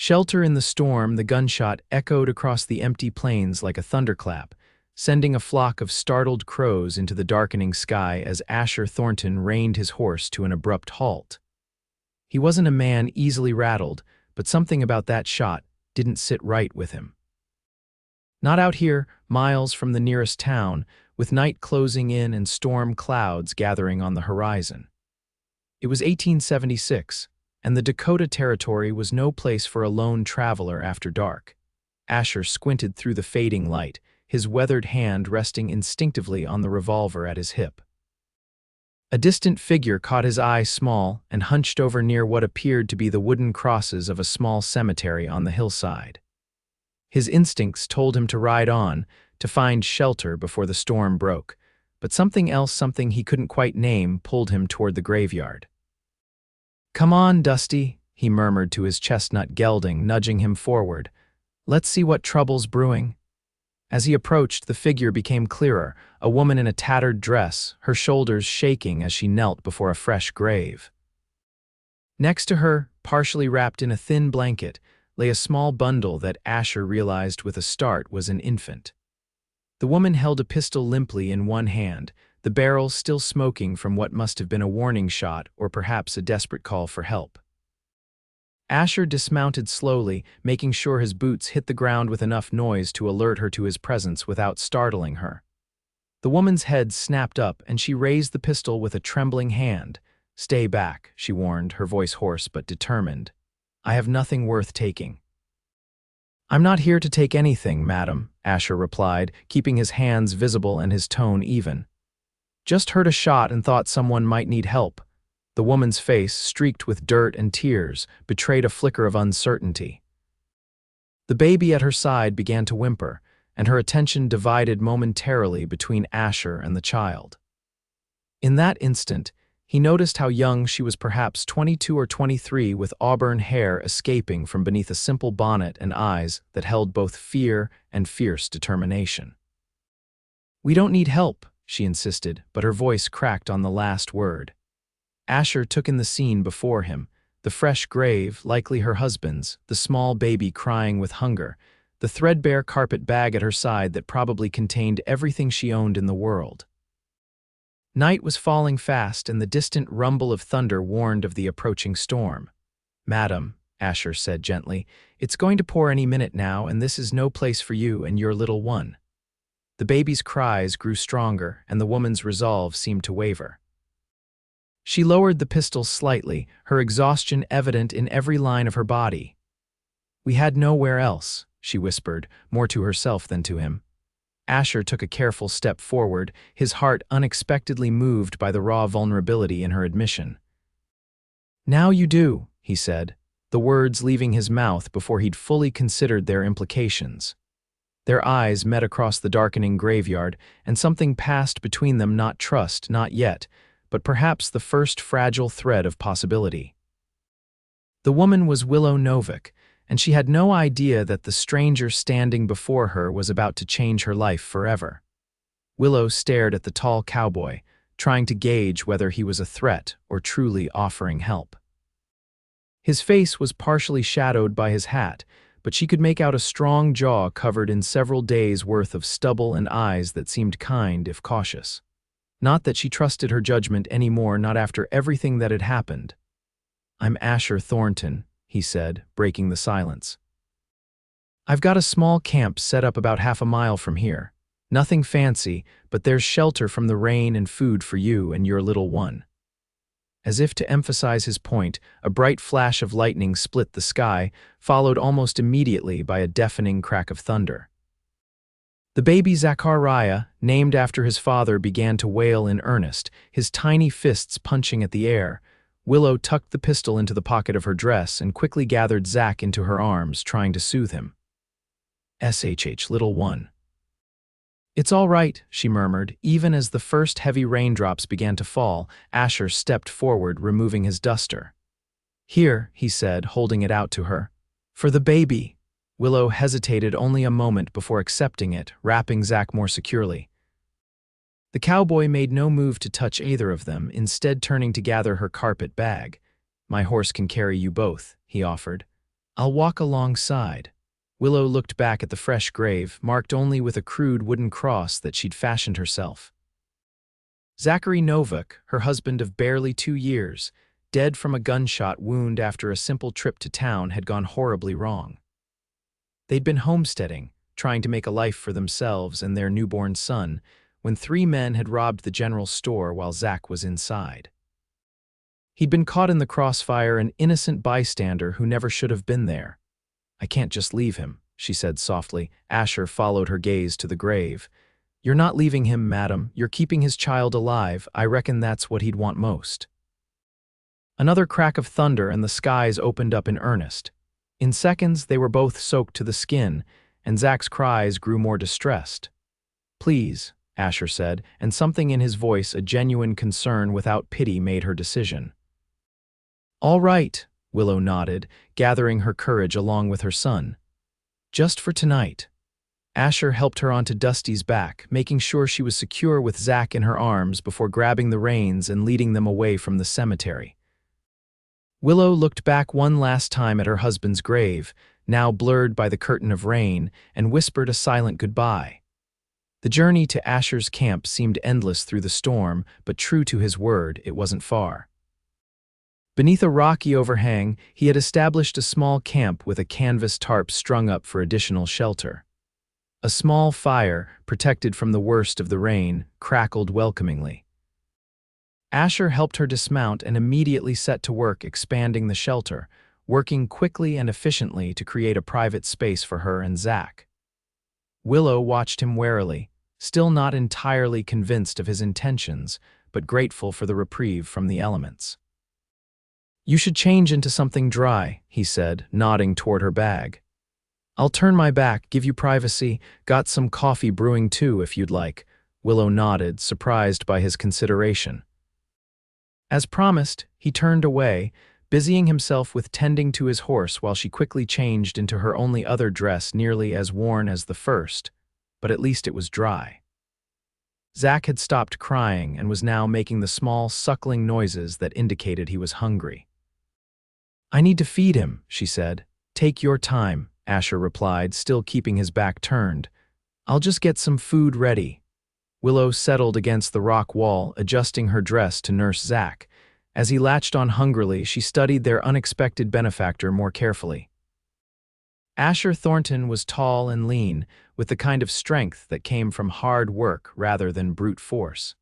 Shelter in the storm, the gunshot echoed across the empty plains like a thunderclap, sending a flock of startled crows into the darkening sky as Asher Thornton reined his horse to an abrupt halt. He wasn't a man easily rattled, but something about that shot didn't sit right with him. Not out here, miles from the nearest town, with night closing in and storm clouds gathering on the horizon. It was 1876, and the Dakota Territory was no place for a lone traveler after dark. Asher squinted through the fading light, his weathered hand resting instinctively on the revolver at his hip. A distant figure caught his eye small and hunched over near what appeared to be the wooden crosses of a small cemetery on the hillside. His instincts told him to ride on, to find shelter before the storm broke, but something else, something he couldn't quite name, pulled him toward the graveyard. "Come on, Dusty," he murmured to his chestnut gelding, nudging him forward. "Let's see what trouble's brewing." As he approached, the figure became clearer, a woman in a tattered dress, her shoulders shaking as she knelt before a fresh grave. Next to her, partially wrapped in a thin blanket, lay a small bundle that Asher realized with a start was an infant. The woman held a pistol limply in one hand, the barrel still smoking from what must have been a warning shot or perhaps a desperate call for help. Asher dismounted slowly, making sure his boots hit the ground with enough noise to alert her to his presence without startling her. The woman's head snapped up and she raised the pistol with a trembling hand. "Stay back," she warned, her voice hoarse but determined. "I have nothing worth taking." "I'm not here to take anything, madam," Asher replied, keeping his hands visible and his tone even. "Just heard a shot and thought someone might need help." The woman's face, streaked with dirt and tears, betrayed a flicker of uncertainty. The baby at her side began to whimper, and her attention divided momentarily between Asher and the child. In that instant, he noticed how young she was, perhaps 22 or 23, with auburn hair escaping from beneath a simple bonnet and eyes that held both fear and fierce determination. "We don't need help," she insisted, but her voice cracked on the last word. Asher took in the scene before him, the fresh grave, likely her husband's, the small baby crying with hunger, the threadbare carpet bag at her side that probably contained everything she owned in the world. Night was falling fast, and the distant rumble of thunder warned of the approaching storm. "Madam," Asher said gently, "it's going to pour any minute now, and this is no place for you and your little one." The baby's cries grew stronger, and the woman's resolve seemed to waver. She lowered the pistol slightly, her exhaustion evident in every line of her body. "We had nowhere else," she whispered, more to herself than to him. Asher took a careful step forward, his heart unexpectedly moved by the raw vulnerability in her admission. "Now you do," he said, the words leaving his mouth before he'd fully considered their implications. Their eyes met across the darkening graveyard, and something passed between them, not trust, not yet, but perhaps the first fragile thread of possibility. The woman was Willow Novick, and she had no idea that the stranger standing before her was about to change her life forever. Willow stared at the tall cowboy, trying to gauge whether he was a threat or truly offering help. His face was partially shadowed by his hat, but she could make out a strong jaw covered in several days' worth of stubble and eyes that seemed kind if cautious. Not that she trusted her judgment anymore, not after everything that had happened. "I'm Asher Thornton," he said, breaking the silence. "I've got a small camp set up about half a mile from here. Nothing fancy, but there's shelter from the rain and food for you and your little one." As if to emphasize his point, a bright flash of lightning split the sky, followed almost immediately by a deafening crack of thunder. The baby Zachariah, named after his father, began to wail in earnest, his tiny fists punching at the air. Willow tucked the pistol into the pocket of her dress and quickly gathered Zach into her arms, trying to soothe him. "SHH, little one." "It's all right," she murmured. Even as the first heavy raindrops began to fall, Asher stepped forward, removing his duster. "Here," he said, holding it out to her. "For the baby." Willow hesitated only a moment before accepting it, wrapping Zach more securely. The cowboy made no move to touch either of them, instead turning to gather her carpet bag. "My horse can carry you both," he offered. I'll walk alongside. Willow looked back at the fresh grave, marked only with a crude wooden cross that she'd fashioned herself. Zachary Novak, her husband of barely 2 years, dead from a gunshot wound after a simple trip to town, had gone horribly wrong. They'd been homesteading, trying to make a life for themselves and their newborn son, when 3 men had robbed the general store while Zach was inside. He'd been caught in the crossfire, an innocent bystander who never should have been there. "I can't just leave him," she said softly. Asher followed her gaze to the grave. "You're not leaving him, madam. You're keeping his child alive. I reckon that's what he'd want most." Another crack of thunder and the skies opened up in earnest. In seconds, they were both soaked to the skin, and Zach's cries grew more distressed. "Please," Asher said, and something in his voice, a genuine concern without pity, made her decision. "All right," Willow nodded, gathering her courage along with her son. "Just for tonight." Asher helped her onto Dusty's back, making sure she was secure with Zach in her arms before grabbing the reins and leading them away from the cemetery. Willow looked back one last time at her husband's grave, now blurred by the curtain of rain, and whispered a silent goodbye. The journey to Asher's camp seemed endless through the storm, but true to his word, it wasn't far. Beneath a rocky overhang, he had established a small camp with a canvas tarp strung up for additional shelter. A small fire, protected from the worst of the rain, crackled welcomingly. Asher helped her dismount and immediately set to work expanding the shelter, working quickly and efficiently to create a private space for her and Zach. Willow watched him warily, still not entirely convinced of his intentions, but grateful for the reprieve from the elements. "You should change into something dry," he said, nodding toward her bag. "I'll turn my back, give you privacy. Got some coffee brewing too, if you'd like." Willow nodded, surprised by his consideration. As promised, he turned away, busying himself with tending to his horse while she quickly changed into her only other dress, nearly as worn as the first, but at least it was dry. Zach had stopped crying and was now making the small, suckling noises that indicated he was hungry. "I need to feed him," she said. "Take your time," Asher replied, still keeping his back turned. "I'll just get some food ready." Willow settled against the rock wall, adjusting her dress to nurse Zach. As he latched on hungrily, she studied their unexpected benefactor more carefully. Asher Thornton was tall and lean, with the kind of strength that came from hard work rather than brute force.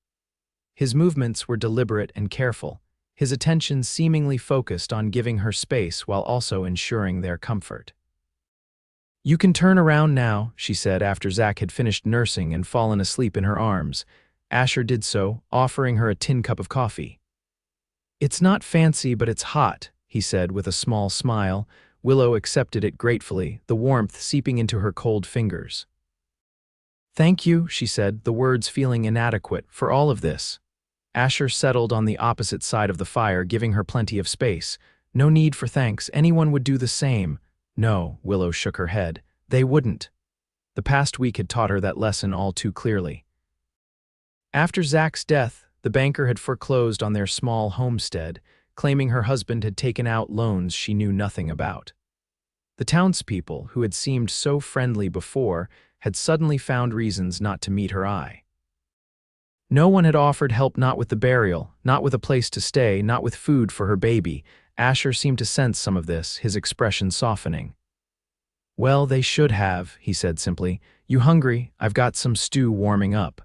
His movements were deliberate and careful, his attention seemingly focused on giving her space while also ensuring their comfort. "You can turn around now," she said after Zach had finished nursing and fallen asleep in her arms. Asher did so, offering her a tin cup of coffee. "It's not fancy, but it's hot," he said with a small smile. Willow accepted it gratefully, the warmth seeping into her cold fingers. "Thank you," she said, the words feeling inadequate, "for all of this." Asher settled on the opposite side of the fire, giving her plenty of space. "No need for thanks. Anyone would do the same." "No," Willow shook her head. "They wouldn't." The past week had taught her that lesson all too clearly. After Zach's death, the banker had foreclosed on their small homestead, claiming her husband had taken out loans she knew nothing about. The townspeople, who had seemed so friendly before, had suddenly found reasons not to meet her eye. No one had offered help, not with the burial, not with a place to stay, not with food for her baby. Asher seemed to sense some of this, his expression softening. "Well, they should have," he said simply. "You hungry? I've got some stew warming up."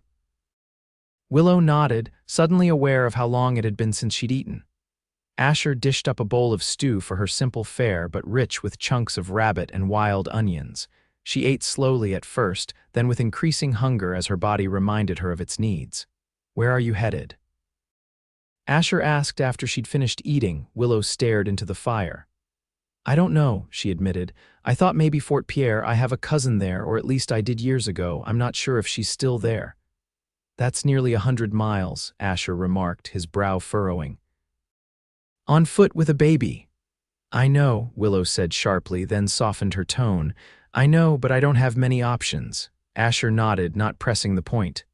Willow nodded, suddenly aware of how long it had been since she'd eaten. Asher dished up a bowl of stew for her, simple fare but rich with chunks of rabbit and wild onions. She ate slowly at first, then with increasing hunger as her body reminded her of its needs. "Where are you headed?" Asher asked after she'd finished eating. Willow stared into the fire. "I don't know," she admitted. "I thought maybe Fort Pierre. I have a cousin there, or at least I did years ago. I'm not sure if she's still there." "That's nearly 100 miles, Asher remarked, his brow furrowing. "On foot with a baby." "I know," Willow said sharply, then softened her tone. "I know, but I don't have many options." Asher nodded, not pressing the point.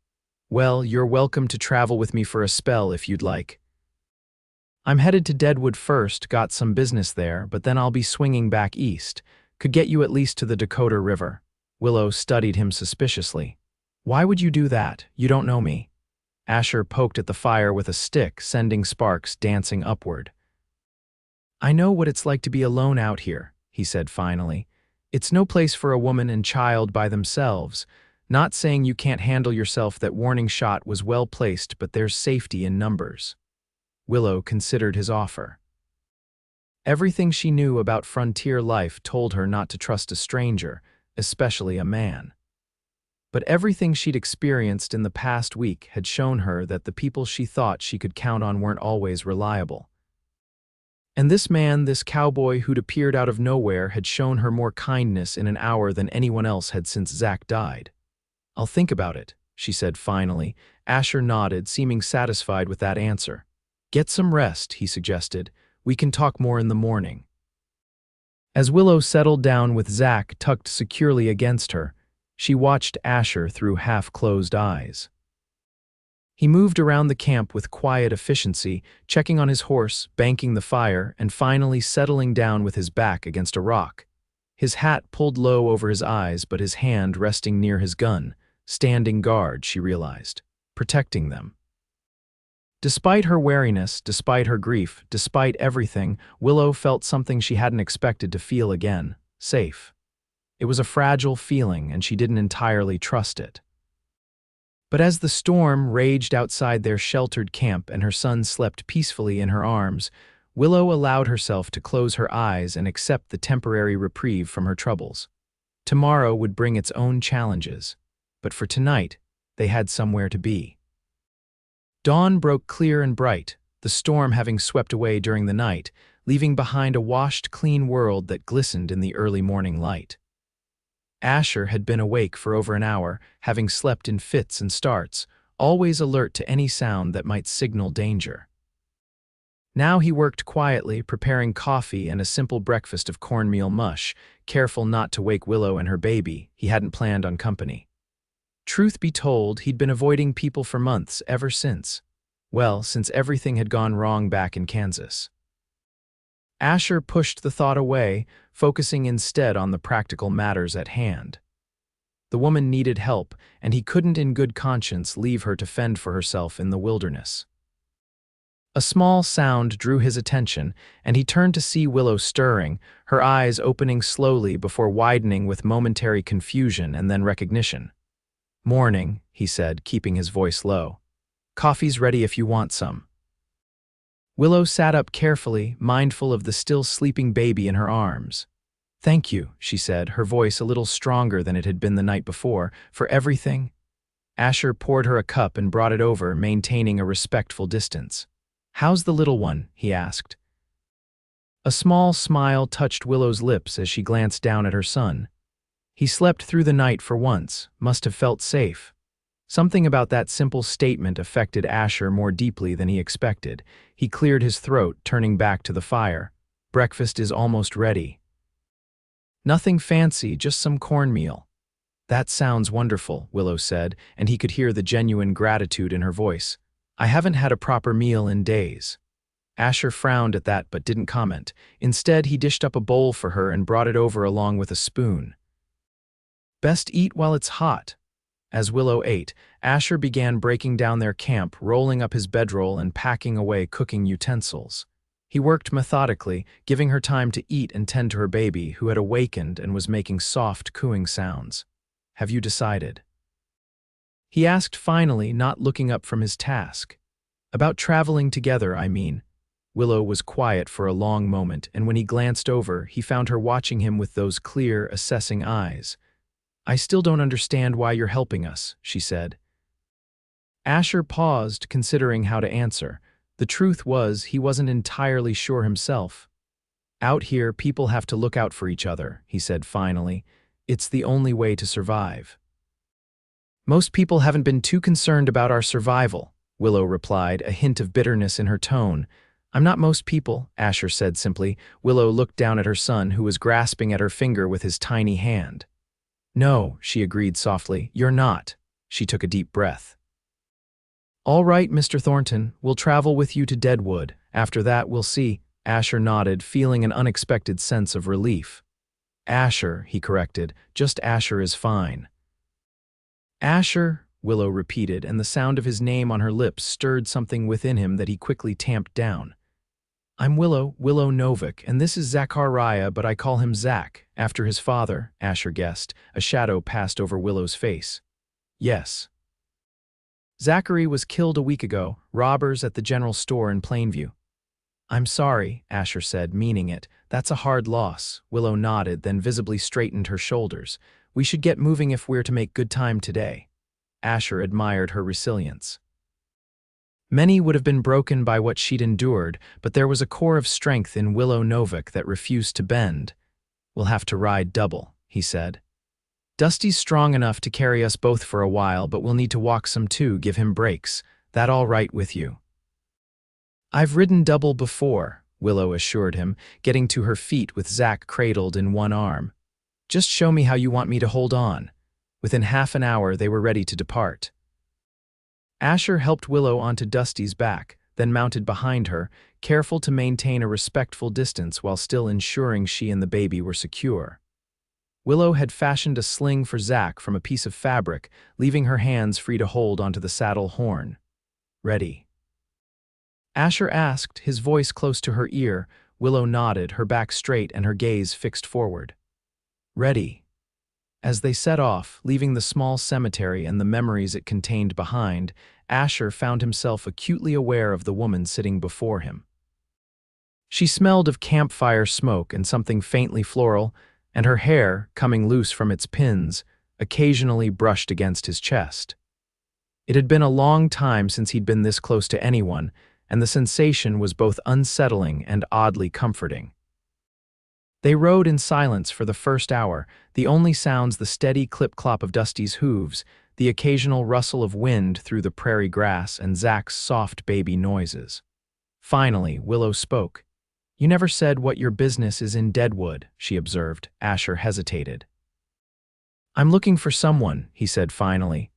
"Well, you're welcome to travel with me for a spell if you'd like." I'm headed to Deadwood first, got some business there, but then I'll be swinging back east. Could get you at least to the Dakota River. Willow studied him suspiciously. Why would you do that? You don't know me. Asher poked at the fire with a stick, sending sparks dancing upward. I know what it's like to be alone out here, he said finally. It's no place for a woman and child by themselves. Not saying you can't handle yourself. That warning shot was well placed, but there's safety in numbers. Willow considered his offer. Everything she knew about frontier life told her not to trust a stranger, especially a man. But everything she'd experienced in the past week had shown her that the people she thought she could count on weren't always reliable. And this man, this cowboy who'd appeared out of nowhere, had shown her more kindness in an hour than anyone else had since Zach died. I'll think about it, she said finally. Asher nodded, seeming satisfied with that answer. Get some rest, he suggested. We can talk more in the morning. As Willow settled down with Zach tucked securely against her, she watched Asher through half-closed eyes. He moved around the camp with quiet efficiency, checking on his horse, banking the fire, and finally settling down with his back against a rock. His hat pulled low over his eyes, but his hand resting near his gun, standing guard, she realized, protecting them. Despite her wariness, despite her grief, despite everything, Willow felt something she hadn't expected to feel again, safe. It was a fragile feeling, and she didn't entirely trust it. But as the storm raged outside their sheltered camp and her son slept peacefully in her arms, Willow allowed herself to close her eyes and accept the temporary reprieve from her troubles. Tomorrow would bring its own challenges, but for tonight, they had somewhere to be. Dawn broke clear and bright, the storm having swept away during the night, leaving behind a washed, clean world that glistened in the early morning light. Asher had been awake for over an hour, having slept in fits and starts, always alert to any sound that might signal danger. Now he worked quietly, preparing coffee and a simple breakfast of cornmeal mush, careful not to wake Willow and her baby. He hadn't planned on company. Truth be told, he'd been avoiding people for months, ever since. Well, since everything had gone wrong back in Kansas. Asher pushed the thought away, focusing instead on the practical matters at hand. The woman needed help, and he couldn't in good conscience leave her to fend for herself in the wilderness. A small sound drew his attention, and he turned to see Willow stirring, her eyes opening slowly before widening with momentary confusion and then recognition. "Morning," he said, keeping his voice low. "Coffee's ready if you want some." Willow sat up carefully, mindful of the still sleeping baby in her arms. "Thank you," she said, her voice a little stronger than it had been the night before, "for everything." Asher poured her a cup and brought it over, maintaining a respectful distance. "How's the little one?" he asked. A small smile touched Willow's lips as she glanced down at her son. He slept through the night for once, must have felt safe. Something about that simple statement affected Asher more deeply than he expected. He cleared his throat, turning back to the fire. "Breakfast is almost ready." "Nothing fancy, just some cornmeal." "That sounds wonderful," Willow said, and he could hear the genuine gratitude in her voice. "I haven't had a proper meal in days." Asher frowned at that but didn't comment. Instead, he dished up a bowl for her and brought it over along with a spoon. "Best eat while it's hot." As Willow ate, Asher began breaking down their camp, rolling up his bedroll and packing away cooking utensils. He worked methodically, giving her time to eat and tend to her baby, who had awakened and was making soft, cooing sounds. "Have you decided?" he asked finally, not looking up from his task. "About traveling together, I mean." Willow was quiet for a long moment, and when he glanced over, he found her watching him with those clear, assessing eyes. "I still don't understand why you're helping us," she said. Asher paused, considering how to answer. The truth was, he wasn't entirely sure himself. "Out here, people have to look out for each other," he said finally. "It's the only way to survive." "Most people haven't been too concerned about our survival," Willow replied, a hint of bitterness in her tone. "I'm not most people," Asher said simply. Willow looked down at her son, who was grasping at her finger with his tiny hand. "No," she agreed softly, "you're not." She took a deep breath. "All right, Mr. Thornton, we'll travel with you to Deadwood," After that, we'll see. Asher nodded, feeling an unexpected sense of relief. Asher, he corrected. Just Asher is fine. Asher, Willow repeated, and the sound of his name on her lips stirred something within him that he quickly tamped down. I'm Willow Novak, and this is Zachariah, but I call him Zach, after his father, Asher guessed. A shadow passed over Willow's face. Yes. Zachary was killed a week ago, robbers at the general store in Plainview. I'm sorry, Asher said, meaning it. That's a hard loss. Willow nodded, then visibly straightened her shoulders. We should get moving if we're to make good time today. Asher admired her resilience. Many would have been broken by what she'd endured, but there was a core of strength in Willow Novak that refused to bend. We'll have to ride double, he said. Dusty's strong enough to carry us both for a while, but we'll need to walk some too, give him breaks. That all right with you? I've ridden double before, Willow assured him, getting to her feet with Zach cradled in one arm. Just show me how you want me to hold on. Within half an hour, they were ready to depart. Asher helped Willow onto Dusty's back, then mounted behind her, careful to maintain a respectful distance while still ensuring she and the baby were secure. Willow had fashioned a sling for Zach from a piece of fabric, leaving her hands free to hold onto the saddle horn. Ready? Asher asked, his voice close to her ear. Willow nodded, her back straight and her gaze fixed forward. Ready. As they set off, leaving the small cemetery and the memories it contained behind, Asher found himself acutely aware of the woman sitting before him. She smelled of campfire smoke and something faintly floral, and her hair, coming loose from its pins, occasionally brushed against his chest. It had been a long time since he'd been this close to anyone, and the sensation was both unsettling and oddly comforting. They rode in silence for the first hour, the only sounds the steady clip-clop of Dusty's hooves, the occasional rustle of wind through the prairie grass, and Zach's soft baby noises. Finally, Willow spoke. You never said what your business is in Deadwood, she observed. Asher hesitated. I'm looking for someone, he said finally.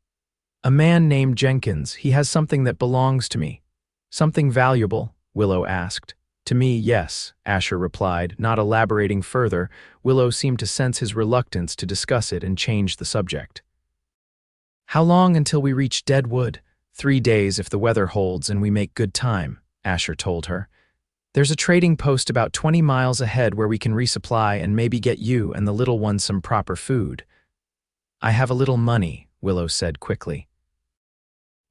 A man named Jenkins. He has something that belongs to me. Something valuable? Willow asked. To me, yes, Asher replied, not elaborating further. Willow seemed to sense his reluctance to discuss it and changed the subject. How long until we reach Deadwood? 3 days if the weather holds and we make good time, Asher told her. There's a trading post about 20 miles ahead where we can resupply and maybe get you and the little one some proper food. I have a little money, Willow said quickly.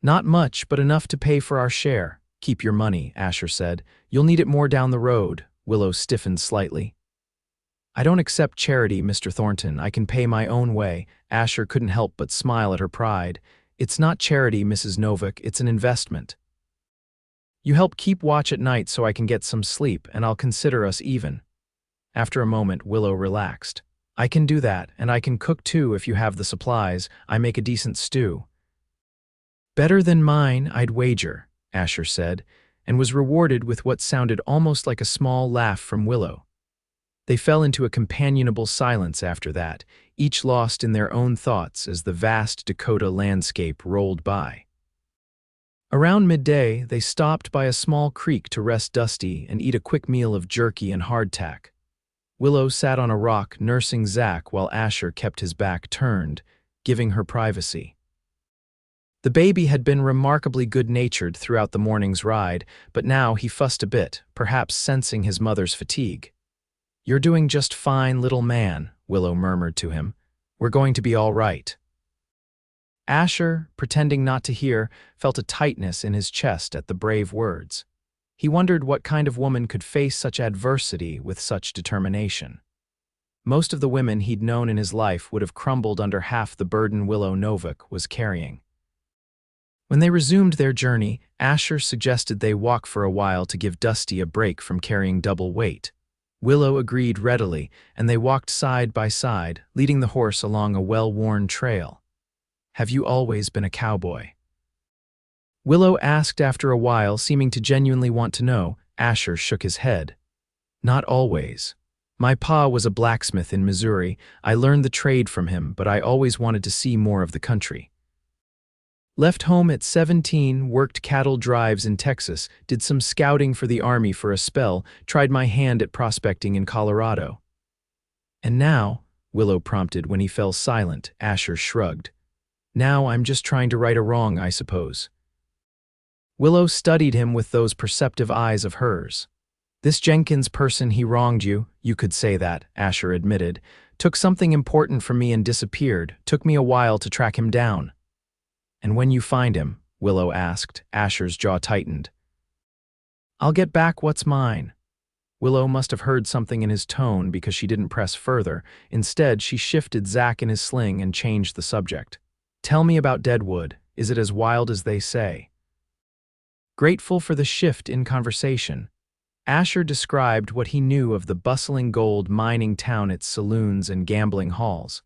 Not much, but enough to pay for our share. Keep your money, Asher said. You'll need it more down the road. Willow stiffened slightly. I don't accept charity, Mr. Thornton. I can pay my own way. Asher couldn't help but smile at her pride. It's not charity, Mrs. Novak. It's an investment. You help keep watch at night so I can get some sleep, and I'll consider us even. After a moment, Willow relaxed. I can do that, and I can cook too if you have the supplies. I make a decent stew. Better than mine, I'd wager, Asher said, and was rewarded with what sounded almost like a small laugh from Willow. They fell into a companionable silence after that, each lost in their own thoughts as the vast Dakota landscape rolled by. Around midday, they stopped by a small creek to rest Dusty and eat a quick meal of jerky and hardtack. Willow sat on a rock nursing Zach while Asher kept his back turned, giving her privacy. The baby had been remarkably good-natured throughout the morning's ride, but now he fussed a bit, perhaps sensing his mother's fatigue. You're doing just fine, little man, Willow murmured to him. We're going to be all right. Asher, pretending not to hear, felt a tightness in his chest at the brave words. He wondered what kind of woman could face such adversity with such determination. Most of the women he'd known in his life would have crumbled under half the burden Willow Novak was carrying. When they resumed their journey, Asher suggested they walk for a while to give Dusty a break from carrying double weight. Willow agreed readily, and they walked side by side, leading the horse along a well-worn trail. Have you always been a cowboy? Willow asked after a while, seeming to genuinely want to know. Asher shook his head. Not always. My pa was a blacksmith in Missouri. I learned the trade from him, but I always wanted to see more of the country. Left home at 17, worked cattle drives in Texas, did some scouting for the Army for a spell, tried my hand at prospecting in Colorado. And now, Willow prompted when he fell silent. Asher shrugged. Now I'm just trying to right a wrong, I suppose. Willow studied him with those perceptive eyes of hers. This Jenkins person, he wronged you, you could say that, Asher admitted. Took something important from me and disappeared. Took me a while to track him down. And when you find him, Willow asked, Asher's jaw tightened. I'll get back what's mine. Willow must have heard something in his tone because she didn't press further. Instead, she shifted Zach in his sling and changed the subject. Tell me about Deadwood. Is it as wild as they say? Grateful for the shift in conversation, Asher described what he knew of the bustling gold mining town, its saloons and gambling halls,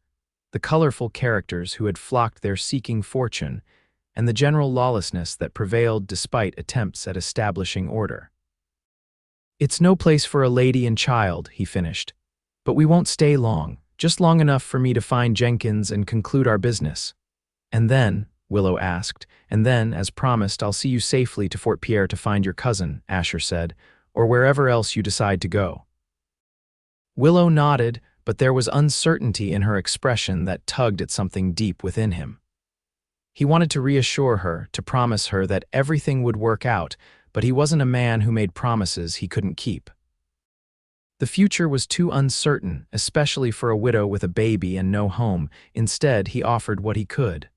the colorful characters who had flocked there seeking fortune, and the general lawlessness that prevailed despite attempts at establishing order. It's no place for a lady and child, he finished. But we won't stay long, just long enough for me to find Jenkins and conclude our business. And then, Willow asked, and then, as promised, I'll see you safely to Fort Pierre to find your cousin, Asher said, or wherever else you decide to go. Willow nodded, but there was uncertainty in her expression that tugged at something deep within him. He wanted to reassure her, to promise her that everything would work out, but he wasn't a man who made promises he couldn't keep. The future was too uncertain, especially for a widow with a baby and no home. Instead, he offered what he could.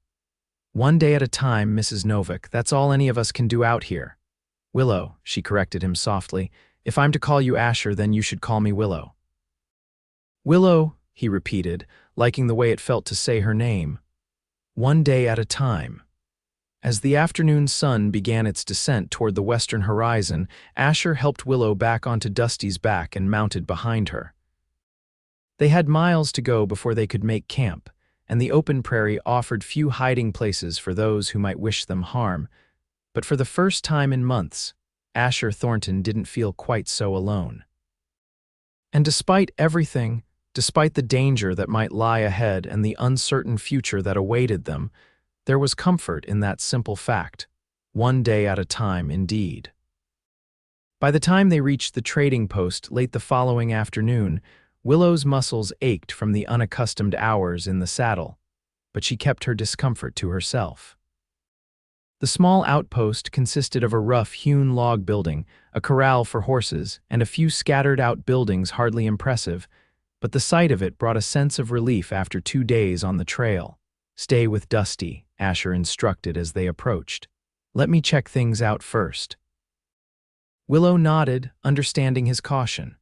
One day at a time, Mrs. Novick, that's all any of us can do out here. Willow, she corrected him softly. If I'm to call you Asher, then you should call me Willow. Willow, he repeated, liking the way it felt to say her name. One day at a time. As the afternoon sun began its descent toward the western horizon, Asher helped Willow back onto Dusty's back and mounted behind her. They had miles to go before they could make camp, and the open prairie offered few hiding places for those who might wish them harm. But for the first time in months, Asher Thornton didn't feel quite so alone. And despite everything, despite the danger that might lie ahead and the uncertain future that awaited them, there was comfort in that simple fact, one day at a time indeed. By the time they reached the trading post late the following afternoon, Willow's muscles ached from the unaccustomed hours in the saddle, but she kept her discomfort to herself. The small outpost consisted of a rough-hewn log building, a corral for horses, and a few scattered-out buildings hardly impressive, but the sight of it brought a sense of relief after 2 days on the trail. Stay with Dusty, Asher instructed as they approached. Let me check things out first. Willow nodded, understanding his caution.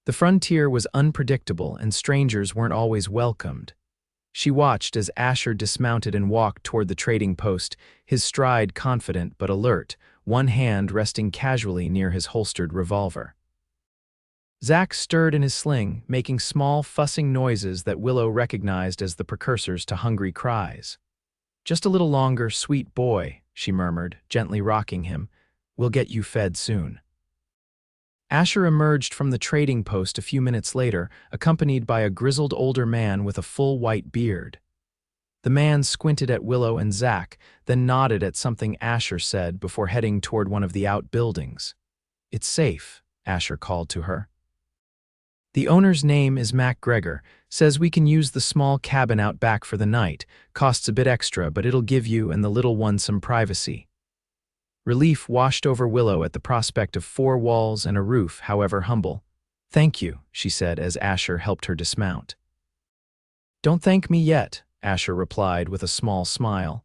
The frontier was unpredictable and strangers weren't always welcomed. She watched as Asher dismounted and walked toward the trading post, his stride confident but alert, one hand resting casually near his holstered revolver. Zach stirred in his sling, making small, fussing noises that Willow recognized as the precursors to hungry cries. Just a little longer, sweet boy, she murmured, gently rocking him. We'll get you fed soon. Asher emerged from the trading post a few minutes later, accompanied by a grizzled older man with a full white beard. The man squinted at Willow and Zach, then nodded at something Asher said before heading toward one of the outbuildings. It's safe, Asher called to her. The owner's name is Mac Gregor. Says we can use the small cabin out back for the night. Costs a bit extra, but it'll give you and the little one some privacy. Relief washed over Willow at the prospect of 4 walls and a roof, however humble. Thank you, she said as Asher helped her dismount. Don't thank me yet, Asher replied with a small smile.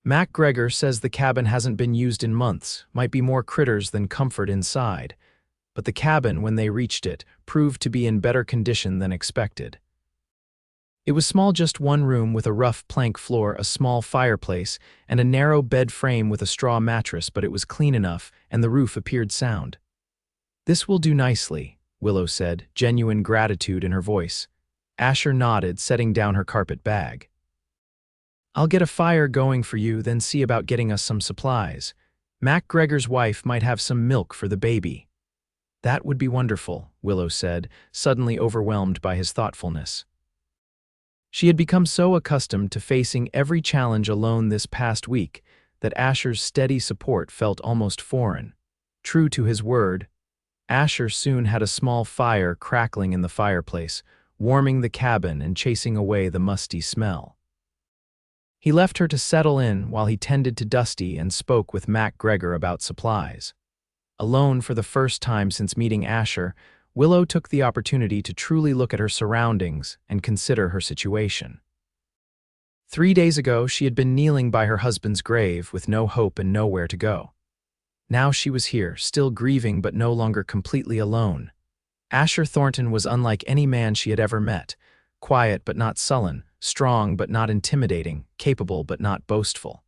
Mac Gregor says the cabin hasn't been used in months, might be more critters than comfort inside. But the cabin, when they reached it, proved to be in better condition than expected. It was small, just one room with a rough plank floor, a small fireplace, and a narrow bed frame with a straw mattress, but it was clean enough, and the roof appeared sound. This will do nicely, Willow said, genuine gratitude in her voice. Asher nodded, setting down her carpet bag. I'll get a fire going for you, then see about getting us some supplies. Mac Gregor's wife might have some milk for the baby. That would be wonderful, Willow said, suddenly overwhelmed by his thoughtfulness. She had become so accustomed to facing every challenge alone this past week that Asher's steady support felt almost foreign. True to his word, Asher soon had a small fire crackling in the fireplace, warming the cabin and chasing away the musty smell. He left her to settle in while he tended to Dusty and spoke with Mac Gregor about supplies. Alone for the first time since meeting Asher, Willow took the opportunity to truly look at her surroundings and consider her situation. 3 days ago, she had been kneeling by her husband's grave with no hope and nowhere to go. Now she was here, still grieving but no longer completely alone. Asher Thornton was unlike any man she had ever met, quiet but not sullen, strong but not intimidating, capable but not boastful.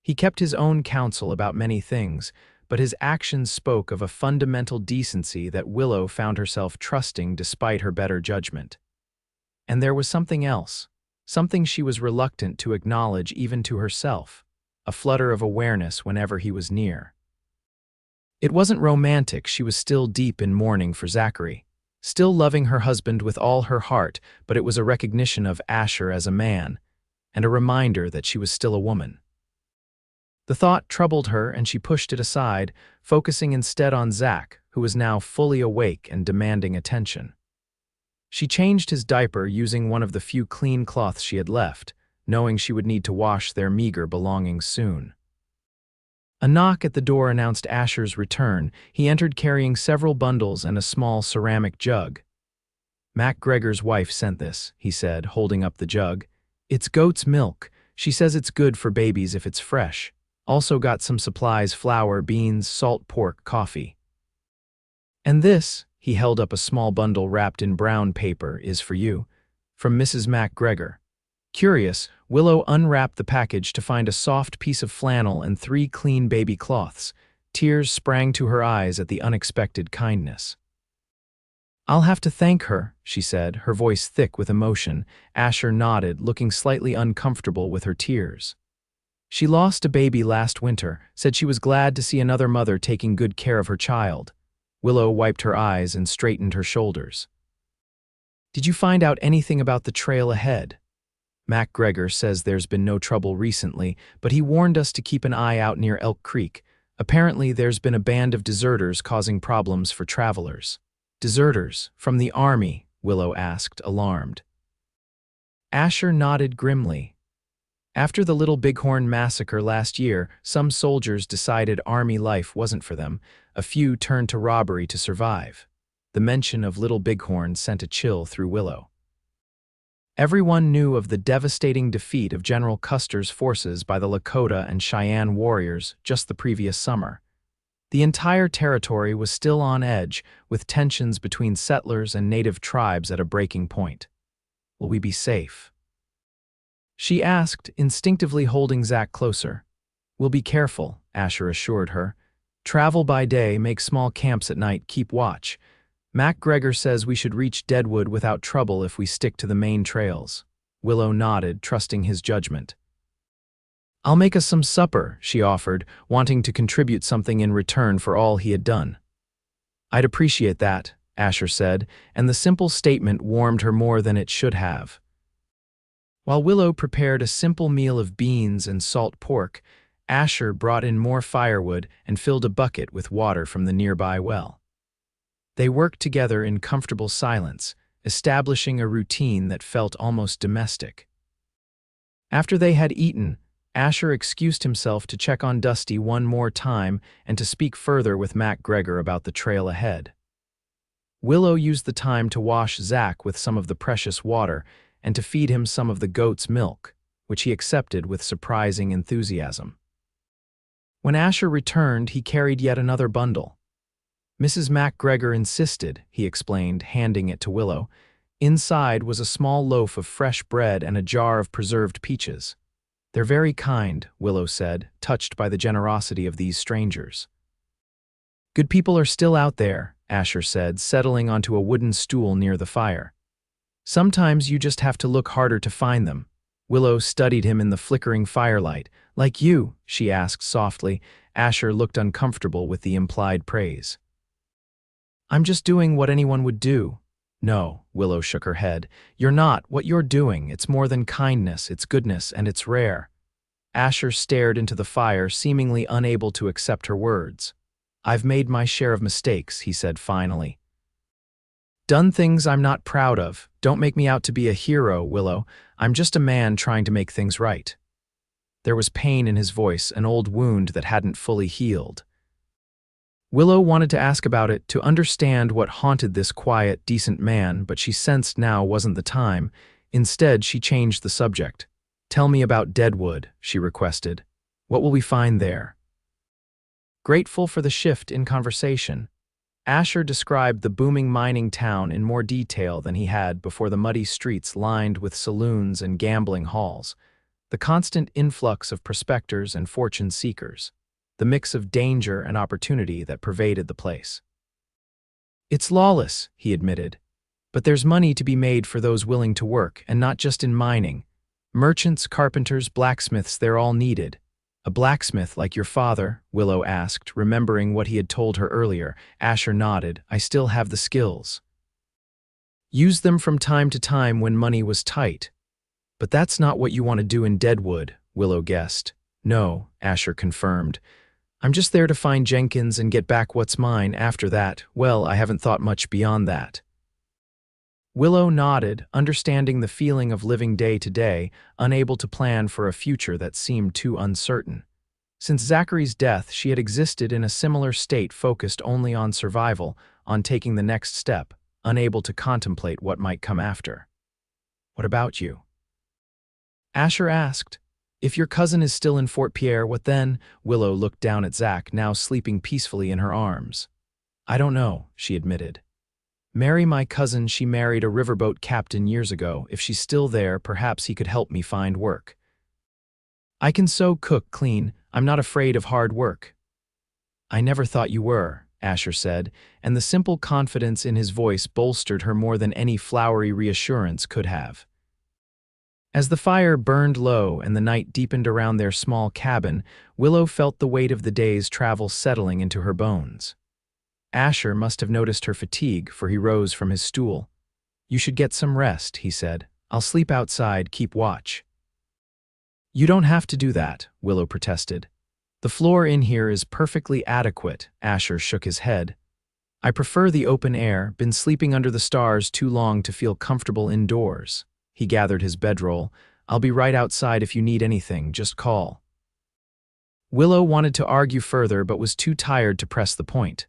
He kept his own counsel about many things, but his actions spoke of a fundamental decency that Willow found herself trusting despite her better judgment. And there was something else, something she was reluctant to acknowledge even to herself, a flutter of awareness whenever he was near. It wasn't romantic, she was still deep in mourning for Zachary, still loving her husband with all her heart, but it was a recognition of Asher as a man, and a reminder that she was still a woman. The thought troubled her and she pushed it aside, focusing instead on Zach, who was now fully awake and demanding attention. She changed his diaper using one of the few clean cloths she had left, knowing she would need to wash their meager belongings soon. A knock at the door announced Asher's return. He entered carrying several bundles and a small ceramic jug. "Mac Gregor's wife sent this," he said, holding up the jug. "It's goat's milk. She says it's good for babies if it's fresh. Also got some supplies: flour, beans, salt pork, coffee. And this," he held up a small bundle wrapped in brown paper, "is for you, from Mrs. Mac Gregor." Curious, Willow unwrapped the package to find a soft piece of flannel and 3 clean baby cloths. Tears sprang to her eyes at the unexpected kindness. "I'll have to thank her," she said, her voice thick with emotion. Asher nodded, looking slightly uncomfortable with her tears. "She lost a baby last winter, said she was glad to see another mother taking good care of her child." Willow wiped her eyes and straightened her shoulders. "Did you find out anything about the trail ahead? Mac Gregor says there's been no trouble recently, but he warned us to keep an eye out near Elk Creek. Apparently there's been a band of deserters causing problems for travelers." "Deserters? From the army?" Willow asked, alarmed. Asher nodded grimly. After the Little Bighorn massacre last year, some soldiers decided army life wasn't for them. A few turned to robbery to survive. The mention of Little Bighorn sent a chill through Willow. Everyone knew of the devastating defeat of General Custer's forces by the Lakota and Cheyenne warriors just the previous summer. The entire territory was still on edge, with tensions between settlers and native tribes at a breaking point. "Will we be safe?" she asked, instinctively holding Zach closer. "We'll be careful," Asher assured her. "Travel by day, make small camps at night, keep watch. Mac Gregor says we should reach Deadwood without trouble if we stick to the main trails." Willow nodded, trusting his judgment. "I'll make us some supper," she offered, wanting to contribute something in return for all he had done. "I'd appreciate that," Asher said, and the simple statement warmed her more than it should have. While Willow prepared a simple meal of beans and salt pork, Asher brought in more firewood and filled a bucket with water from the nearby well. They worked together in comfortable silence, establishing a routine that felt almost domestic. After they had eaten, Asher excused himself to check on Dusty one more time and to speak further with Mac Gregor about the trail ahead. Willow used the time to wash Zach with some of the precious water and to feed him some of the goat's milk, which he accepted with surprising enthusiasm. When Asher returned, he carried yet another bundle. "Mrs. Mac Gregor insisted," he explained, handing it to Willow. Inside was a small loaf of fresh bread and a jar of preserved peaches. "They're very kind," Willow said, touched by the generosity of these strangers. "Good people are still out there," Asher said, settling onto a wooden stool near the fire. "Sometimes you just have to look harder to find them." Willow studied him in the flickering firelight. "Like you?" she asked softly. Asher looked uncomfortable with the implied praise. "I'm just doing what anyone would do. No, Willow shook her head. You're not. What you're doing, it's more than kindness, it's goodness, and it's rare. Asher stared into the fire, seemingly unable to accept her words. I've made my share of mistakes, he said finally. Done things I'm not proud of. Don't make me out to be a hero, Willow. I'm just a man trying to make things right. There was pain in his voice, an old wound that hadn't fully healed. Willow wanted to ask about it, to understand what haunted this quiet, decent man, but she sensed now wasn't the time. Instead, she changed the subject. Tell me about Deadwood, she requested. What will we find there? Grateful for the shift in conversation, Asher described the booming mining town in more detail than he had before, the muddy streets lined with saloons and gambling halls, the constant influx of prospectors and fortune seekers, the mix of danger and opportunity that pervaded the place. It's lawless, he admitted, but there's money to be made for those willing to work, and not just in mining. Merchants, carpenters, blacksmiths, they're all needed. A blacksmith like your father? Willow asked, remembering what he had told her earlier. Asher nodded. I still have the skills. Use them from time to time when money was tight. But that's not what you want to do in Deadwood, Willow guessed. No, Asher confirmed. I'm just there to find Jenkins and get back what's mine. After that, well, I haven't thought much beyond that. Willow nodded, understanding the feeling of living day to day, unable to plan for a future that seemed too uncertain. Since Zachary's death, she had existed in a similar state, focused only on survival, on taking the next step, unable to contemplate what might come after. What about you? Asher asked. If your cousin is still in Fort Pierre, what then? Willow looked down at Zach, now sleeping peacefully in her arms. I don't know, she admitted. Mary, my cousin, she married a riverboat captain years ago. If she's still there, perhaps he could help me find work. I can sew, cook, clean. I'm not afraid of hard work. I never thought you were, Asher said, and the simple confidence in his voice bolstered her more than any flowery reassurance could have. As the fire burned low and the night deepened around their small cabin, Willow felt the weight of the day's travel settling into her bones. Asher must have noticed her fatigue, for he rose from his stool. You should get some rest, he said. I'll sleep outside, keep watch. You don't have to do that, Willow protested. The floor in here is perfectly adequate, Asher shook his head. I prefer the open air, been sleeping under the stars too long to feel comfortable indoors. He gathered his bedroll. I'll be right outside if you need anything, just call. Willow wanted to argue further but was too tired to press the point.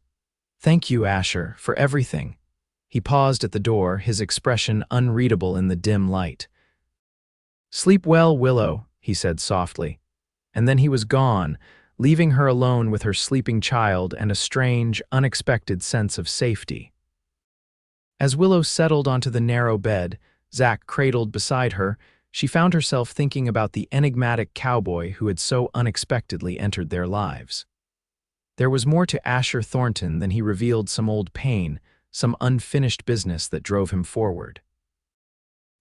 Thank you, Asher, for everything. He paused at the door, his expression unreadable in the dim light. Sleep well, Willow, he said softly. And then he was gone, leaving her alone with her sleeping child and a strange, unexpected sense of safety. As Willow settled onto the narrow bed, Zach cradled beside her, she found herself thinking about the enigmatic cowboy who had so unexpectedly entered their lives. There was more to Asher Thornton than he revealed, some old pain, some unfinished business that drove him forward.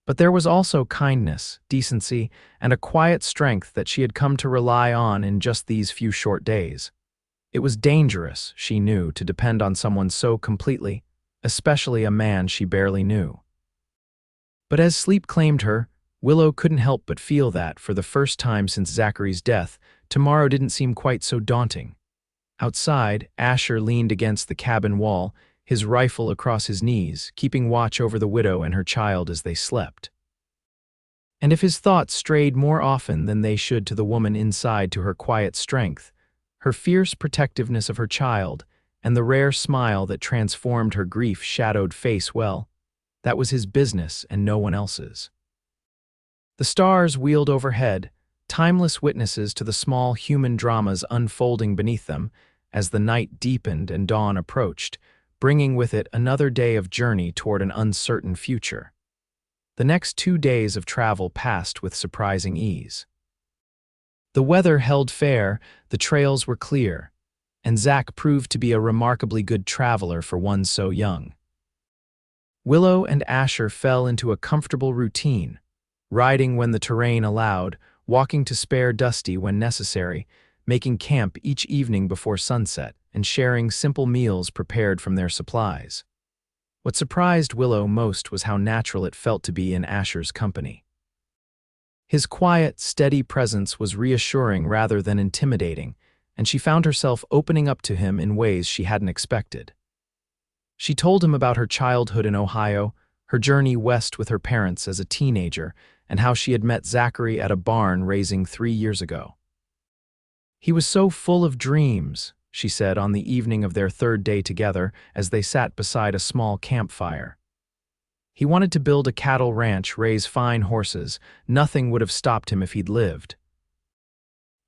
But there was also kindness, decency, and a quiet strength that she had come to rely on in just these few short days. It was dangerous, she knew, to depend on someone so completely, especially a man she barely knew. But as sleep claimed her, Willow couldn't help but feel that, for the first time since Zachary's death, tomorrow didn't seem quite so daunting. Outside, Asher leaned against the cabin wall, his rifle across his knees, keeping watch over the widow and her child as they slept. And if his thoughts strayed more often than they should to the woman inside, to her quiet strength, her fierce protectiveness of her child, and the rare smile that transformed her grief-shadowed face, well, that was his business and no one else's. The stars wheeled overhead, timeless witnesses to the small human dramas unfolding beneath them, as the night deepened and dawn approached, bringing with it another day of journey toward an uncertain future. The next 2 days of travel passed with surprising ease. The weather held fair, the trails were clear, and Zach proved to be a remarkably good traveler for one so young. Willow and Asher fell into a comfortable routine, riding when the terrain allowed, walking to spare Dusty when necessary, making camp each evening before sunset, and sharing simple meals prepared from their supplies. What surprised Willow most was how natural it felt to be in Asher's company. His quiet, steady presence was reassuring rather than intimidating, and she found herself opening up to him in ways she hadn't expected. She told him about her childhood in Ohio, her journey west with her parents as a teenager, and how she had met Zachary at a barn raising 3 years ago. "He was so full of dreams," she said on the evening of their third day together as they sat beside a small campfire. "He wanted to build a cattle ranch, raise fine horses. Nothing would have stopped him if he'd lived."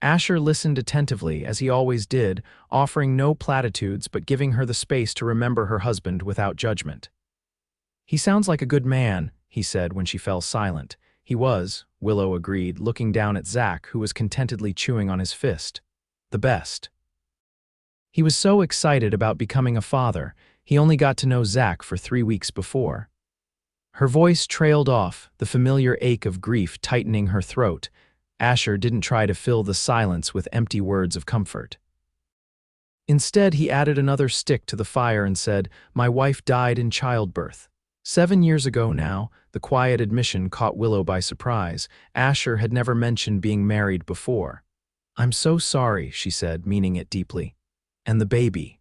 Asher listened attentively, as he always did, offering no platitudes but giving her the space to remember her husband without judgment. "He sounds like a good man," he said when she fell silent. "He was," Willow agreed, looking down at Zach, who was contentedly chewing on his fist. "The best." He was so excited about becoming a father, he only got to know Zach for 3 weeks before. Her voice trailed off, the familiar ache of grief tightening her throat. Asher didn't try to fill the silence with empty words of comfort. Instead, he added another stick to the fire and said, "My wife died in childbirth. 7 years ago now." The quiet admission caught Willow by surprise. Asher had never mentioned being married before. "I'm so sorry," she said, meaning it deeply. "And the baby?"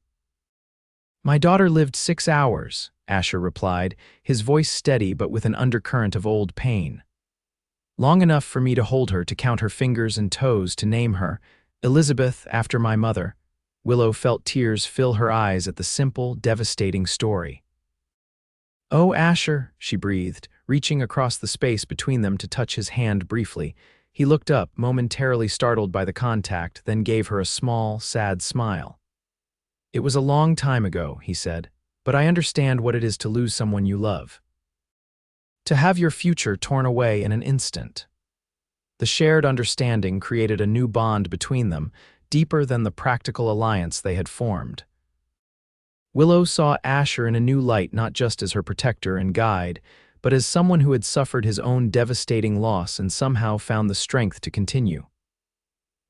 "My daughter lived 6 hours," Asher replied, his voice steady but with an undercurrent of old pain. "Long enough for me to hold her, to count her fingers and toes, to name her. Elizabeth, after my mother." Willow felt tears fill her eyes at the simple, devastating story. "Oh, Asher," she breathed, reaching across the space between them to touch his hand briefly. He looked up, momentarily startled by the contact, then gave her a small, sad smile. "It was a long time ago," he said, "but I understand what it is to lose someone you love. To have your future torn away in an instant." The shared understanding created a new bond between them, deeper than the practical alliance they had formed. Willow saw Asher in a new light, not just as her protector and guide, but as someone who had suffered his own devastating loss and somehow found the strength to continue.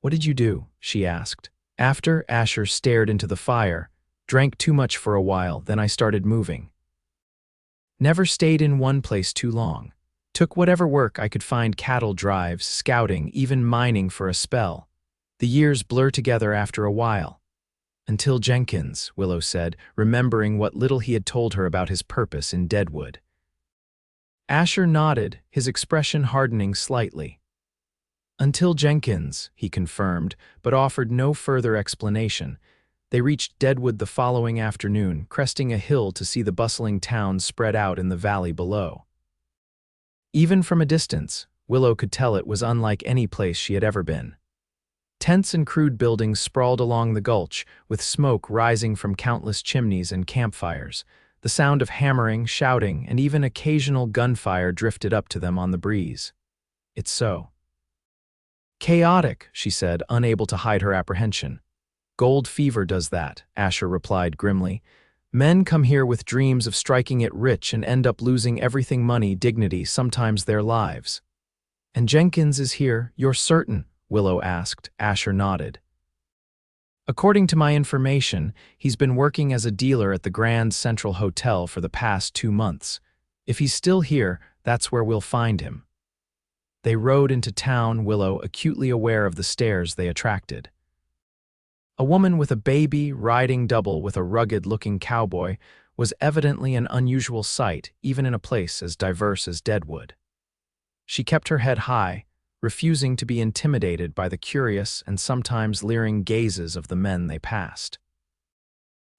"What did you do?" she asked. "After," Asher stared into the fire, "drank too much for a while, then I started moving. Never stayed in one place too long. Took whatever work I could find, cattle drives, scouting, even mining for a spell. The years blur together after a while. Until Jenkins," Willow said, remembering what little he had told her about his purpose in Deadwood. Asher nodded, his expression hardening slightly. "Until Jenkins," he confirmed, but offered no further explanation. They reached Deadwood the following afternoon, cresting a hill to see the bustling town spread out in the valley below. Even from a distance, Willow could tell it was unlike any place she had ever been. Tents and crude buildings sprawled along the gulch, with smoke rising from countless chimneys and campfires. The sound of hammering, shouting, and even occasional gunfire drifted up to them on the breeze. "It's so chaotic," she said, unable to hide her apprehension. "Gold fever does that," Asher replied grimly. "Men come here with dreams of striking it rich and end up losing everything: money, dignity, sometimes their lives." "And Jenkins is here, you're certain?" Willow asked. Asher nodded. "According to my information, he's been working as a dealer at the Grand Central Hotel for the past 2 months. If he's still here, that's where we'll find him." They rode into town, Willow acutely aware of the stares they attracted. A woman with a baby riding double with a rugged-looking cowboy was evidently an unusual sight, even in a place as diverse as Deadwood. She kept her head high, refusing to be intimidated by the curious and sometimes leering gazes of the men they passed.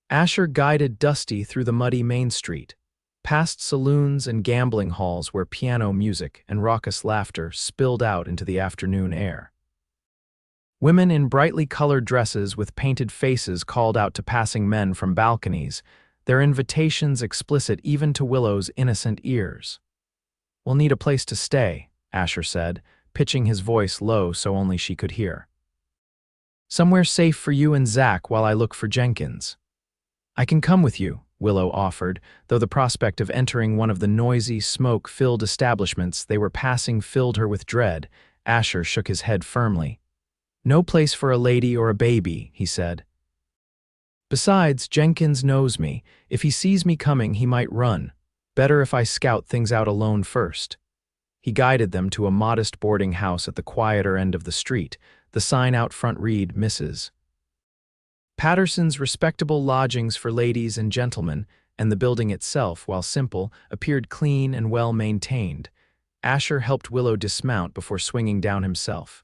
Asher guided Dusty through the muddy Main Street, past saloons and gambling halls where piano music and raucous laughter spilled out into the afternoon air. Women in brightly colored dresses with painted faces called out to passing men from balconies, their invitations explicit even to Willow's innocent ears. "We'll need a place to stay," Asher said, pitching his voice low so only she could hear. "Somewhere safe for you and Zach while I look for Jenkins." "I can come with you," Willow offered, though the prospect of entering one of the noisy, smoke-filled establishments they were passing filled her with dread. Asher shook his head firmly. "No place for a lady or a baby," he said. Besides, Jenkins knows me. If he sees me coming, he might run. Better if I scout things out alone first. He guided them to a modest boarding house at the quieter end of the street. The sign out front read, Mrs. Patterson's respectable lodgings for ladies and gentlemen, and the building itself, while simple, appeared clean and well-maintained. Asher helped Willow dismount before swinging down himself.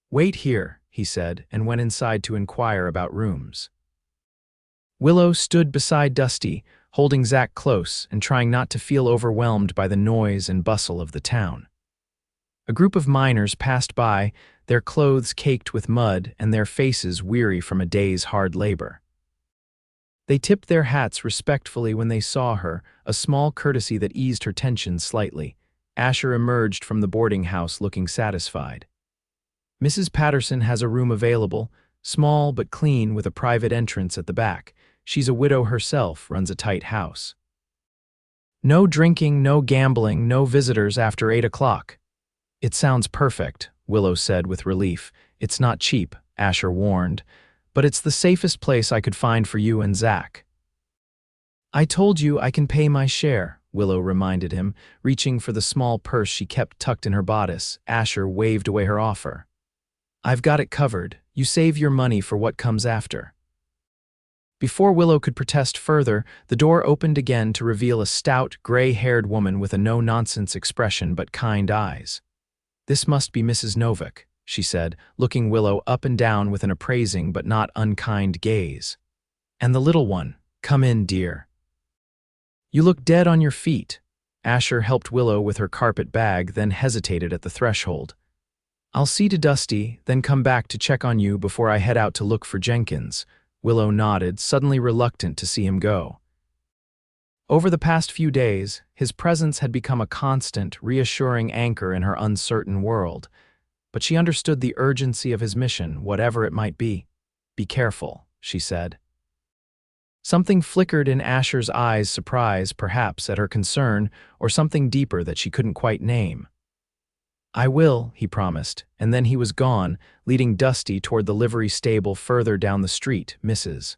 "Wait here," he said, and went inside to inquire about rooms. Willow stood beside Dusty, holding Zach close and trying not to feel overwhelmed by the noise and bustle of the town. A group of miners passed by, their clothes caked with mud and their faces weary from a day's hard labor. They tipped their hats respectfully when they saw her, a small courtesy that eased her tension slightly. Asher emerged from the boarding house looking satisfied. "Mrs. Patterson has a room available, small but clean with a private entrance at the back. She's a widow herself, runs a tight house. No drinking, no gambling, no visitors after 8 o'clock. "It sounds perfect," Willow said with relief. "It's not cheap," Asher warned, "but it's the safest place I could find for you and Zach." "I told you I can pay my share," Willow reminded him, reaching for the small purse she kept tucked in her bodice. Asher waved away her offer. "I've got it covered. You save your money for what comes after." Before Willow could protest further, the door opened again to reveal a stout, gray-haired woman with a no-nonsense expression but kind eyes. "This must be Mrs. Novick," she said, looking Willow up and down with an appraising but not unkind gaze. "And the little one. Come in, dear. You look dead on your feet." Asher helped Willow with her carpet bag, then hesitated at the threshold. "I'll see to Dusty, then come back to check on you before I head out to look for Jenkins." Willow nodded, suddenly reluctant to see him go. Over the past few days, his presence had become a constant, reassuring anchor in her uncertain world, but she understood the urgency of his mission, whatever it might be. "Be careful," she said. Something flickered in Asher's eyes, surprise, perhaps, at her concern, or something deeper that she couldn't quite name. "I will," he promised, and then he was gone, leading Dusty toward the livery stable further down the street. Mrs.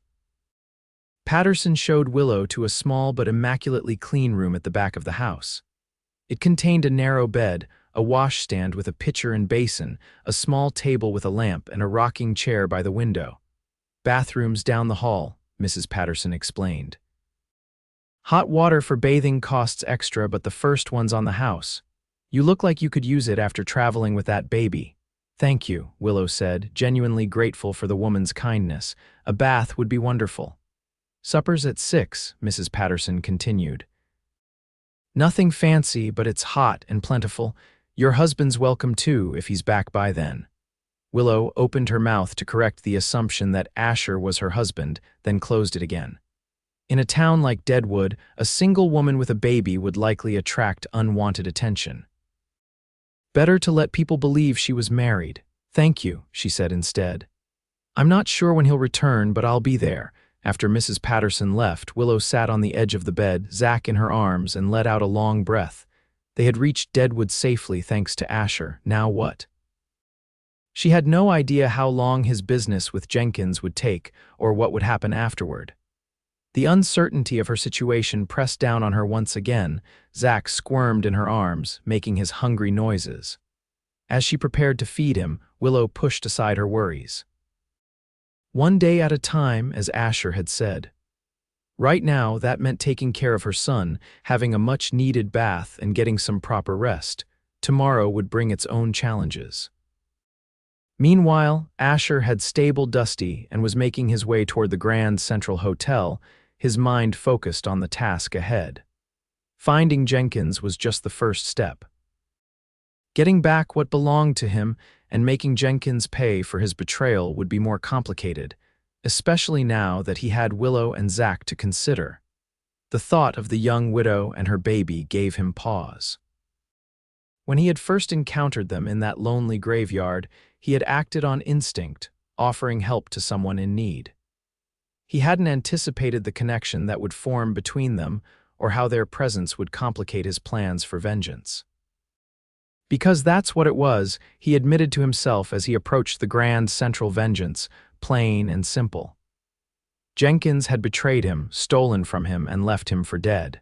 Patterson showed Willow to a small but immaculately clean room at the back of the house. It contained a narrow bed, a washstand with a pitcher and basin, a small table with a lamp, and a rocking chair by the window. "Bathrooms down the hall," Mrs. Patterson explained. "Hot water for bathing costs extra, but the first one's on the house. You look like you could use it after traveling with that baby." "Thank you," Willow said, genuinely grateful for the woman's kindness. "A bath would be wonderful." "Supper's at 6, Mrs. Patterson continued. "Nothing fancy, but it's hot and plentiful. Your husband's welcome too, if he's back by then." Willow opened her mouth to correct the assumption that Asher was her husband, then closed it again. In a town like Deadwood, a single woman with a baby would likely attract unwanted attention. Better to let people believe she was married. "Thank you," she said instead. "I'm not sure when he'll return, but I'll be there." After Mrs. Patterson left, Willow sat on the edge of the bed, Zach in her arms, and let out a long breath. They had reached Deadwood safely thanks to Asher. Now what? She had no idea how long his business with Jenkins would take, or what would happen afterward. The uncertainty of her situation pressed down on her once again. Zach squirmed in her arms, making his hungry noises. As she prepared to feed him, Willow pushed aside her worries. One day at a time, as Asher had said. Right now, that meant taking care of her son, having a much-needed bath, and getting some proper rest. Tomorrow would bring its own challenges. Meanwhile, Asher had stabled Dusty and was making his way toward the Grand Central Hotel, his mind focused on the task ahead. Finding Jenkins was just the first step. Getting back what belonged to him and making Jenkins pay for his betrayal would be more complicated, especially now that he had Willow and Zach to consider. The thought of the young widow and her baby gave him pause. When he had first encountered them in that lonely graveyard, he had acted on instinct, offering help to someone in need. He hadn't anticipated the connection that would form between them or how their presence would complicate his plans for vengeance. Because that's what it was, he admitted to himself as he approached the Grand Central vengeance, plain and simple. Jenkins had betrayed him, stolen from him, and left him for dead.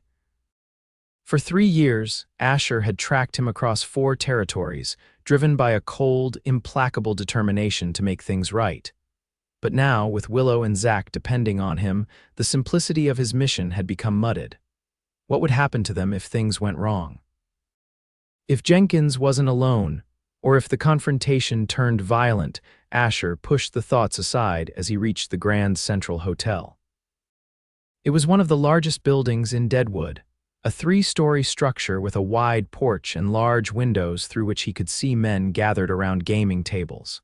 For 3 years, Asher had tracked him across 4 territories, driven by a cold, implacable determination to make things right. But now, with Willow and Zach depending on him, the simplicity of his mission had become mudded. What would happen to them if things went wrong? If Jenkins wasn't alone, or if the confrontation turned violent, Asher pushed the thoughts aside as he reached the Grand Central Hotel. It was one of the largest buildings in Deadwood, a 3-story structure with a wide porch and large windows through which he could see men gathered around gaming tables.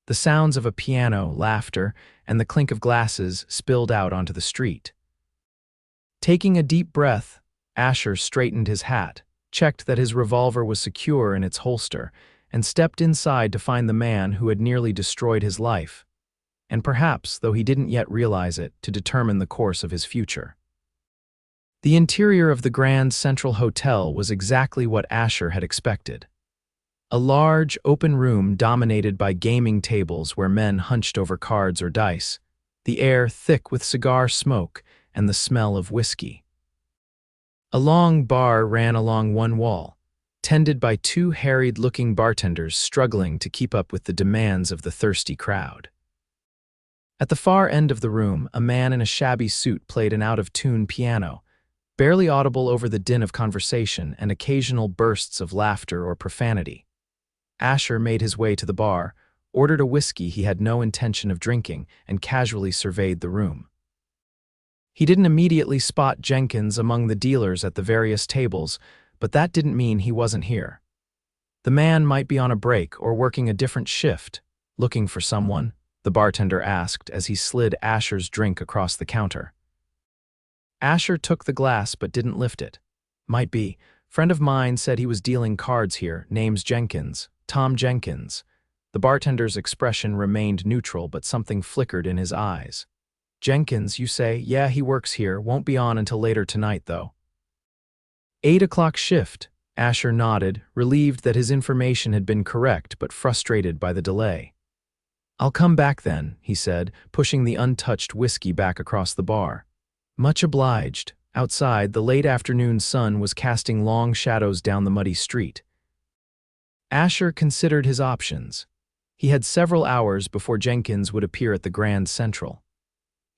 The sounds of a piano, laughter, and the clink of glasses spilled out onto the street. Taking a deep breath, Asher straightened his hat, checked that his revolver was secure in its holster, and stepped inside to find the man who had nearly destroyed his life, and perhaps, though he didn't yet realize it, to determine the course of his future. The interior of the Grand Central Hotel was exactly what Asher had expected. A large, open room dominated by gaming tables where men hunched over cards or dice, the air thick with cigar smoke and the smell of whiskey. A long bar ran along one wall, tended by 2 harried-looking bartenders struggling to keep up with the demands of the thirsty crowd. At the far end of the room, a man in a shabby suit played an out-of-tune piano, barely audible over the din of conversation and occasional bursts of laughter or profanity. Asher made his way to the bar, ordered a whiskey he had no intention of drinking, and casually surveyed the room. He didn't immediately spot Jenkins among the dealers at the various tables, but that didn't mean he wasn't here. The man might be on a break or working a different shift. Looking for someone? The bartender asked as he slid Asher's drink across the counter. Asher took the glass but didn't lift it. Might be. Friend of mine said he was dealing cards here. Name's Jenkins. Tom Jenkins. The bartender's expression remained neutral, but something flickered in his eyes. Jenkins, you say? Yeah, he works here. Won't be on until later tonight, though. 8 o'clock shift. Asher nodded, relieved that his information had been correct, but frustrated by the delay. I'll come back then, he said, pushing the untouched whiskey back across the bar. Much obliged. Outside, the late afternoon sun was casting long shadows down the muddy street. Asher considered his options. He had several hours before Jenkins would appear at the Grand Central.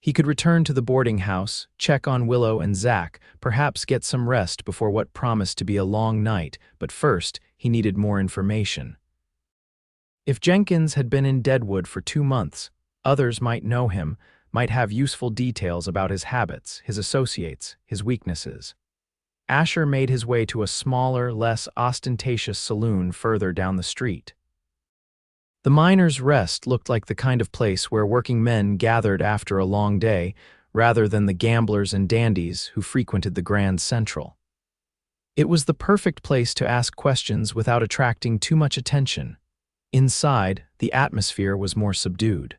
He could return to the boarding house, check on Willow and Zach, perhaps get some rest before what promised to be a long night, but first, he needed more information. If Jenkins had been in Deadwood for 2 months, others might know him, might have useful details about his habits, his associates, his weaknesses. Asher made his way to a smaller, less ostentatious saloon further down the street. The Miners' Rest looked like the kind of place where working men gathered after a long day, rather than the gamblers and dandies who frequented the Grand Central. It was the perfect place to ask questions without attracting too much attention. Inside, the atmosphere was more subdued.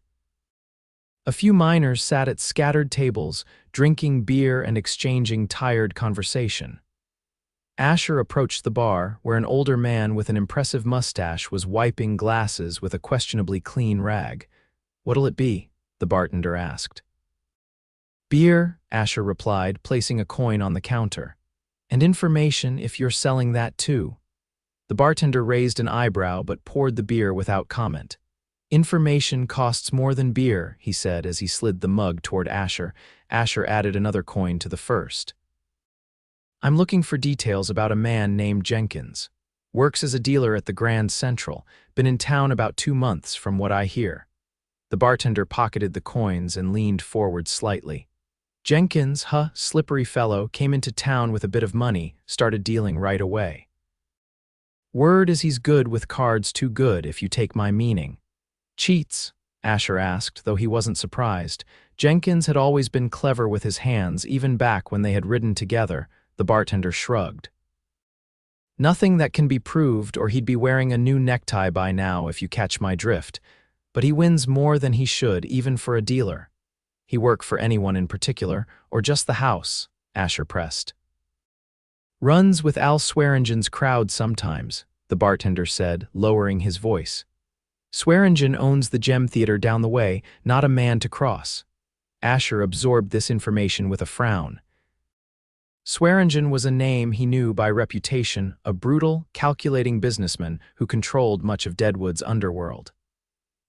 A few miners sat at scattered tables, drinking beer and exchanging tired conversation. Asher approached the bar, where an older man with an impressive mustache was wiping glasses with a questionably clean rag. What'll it be? The bartender asked. Beer, Asher replied, placing a coin on the counter. And information if you're selling that too. The bartender raised an eyebrow but poured the beer without comment. Information costs more than beer, he said as he slid the mug toward Asher. Asher added another coin to the first. I'm looking for details about a man named Jenkins. Works as a dealer at the Grand Central. Been in town about 2 months, from what I hear. The bartender pocketed the coins and leaned forward slightly. Jenkins, slippery fellow, came into town with a bit of money, started dealing right away. Word is he's good with cards, too good, if you take my meaning. Cheats? Asher asked, though he wasn't surprised. Jenkins had always been clever with his hands, even back when they had ridden together. The bartender shrugged. Nothing that can be proved, or he'd be wearing a new necktie by now, if you catch my drift. But he wins more than he should, even for a dealer. He work for anyone in particular, or just the house? Asher pressed. Runs with Al Swearingen's crowd sometimes, the bartender said, lowering his voice. Swearingen owns the Gem Theater down the way, not a man to cross. Asher absorbed this information with a frown. Swearingen was a name he knew by reputation, a brutal, calculating businessman who controlled much of Deadwood's underworld.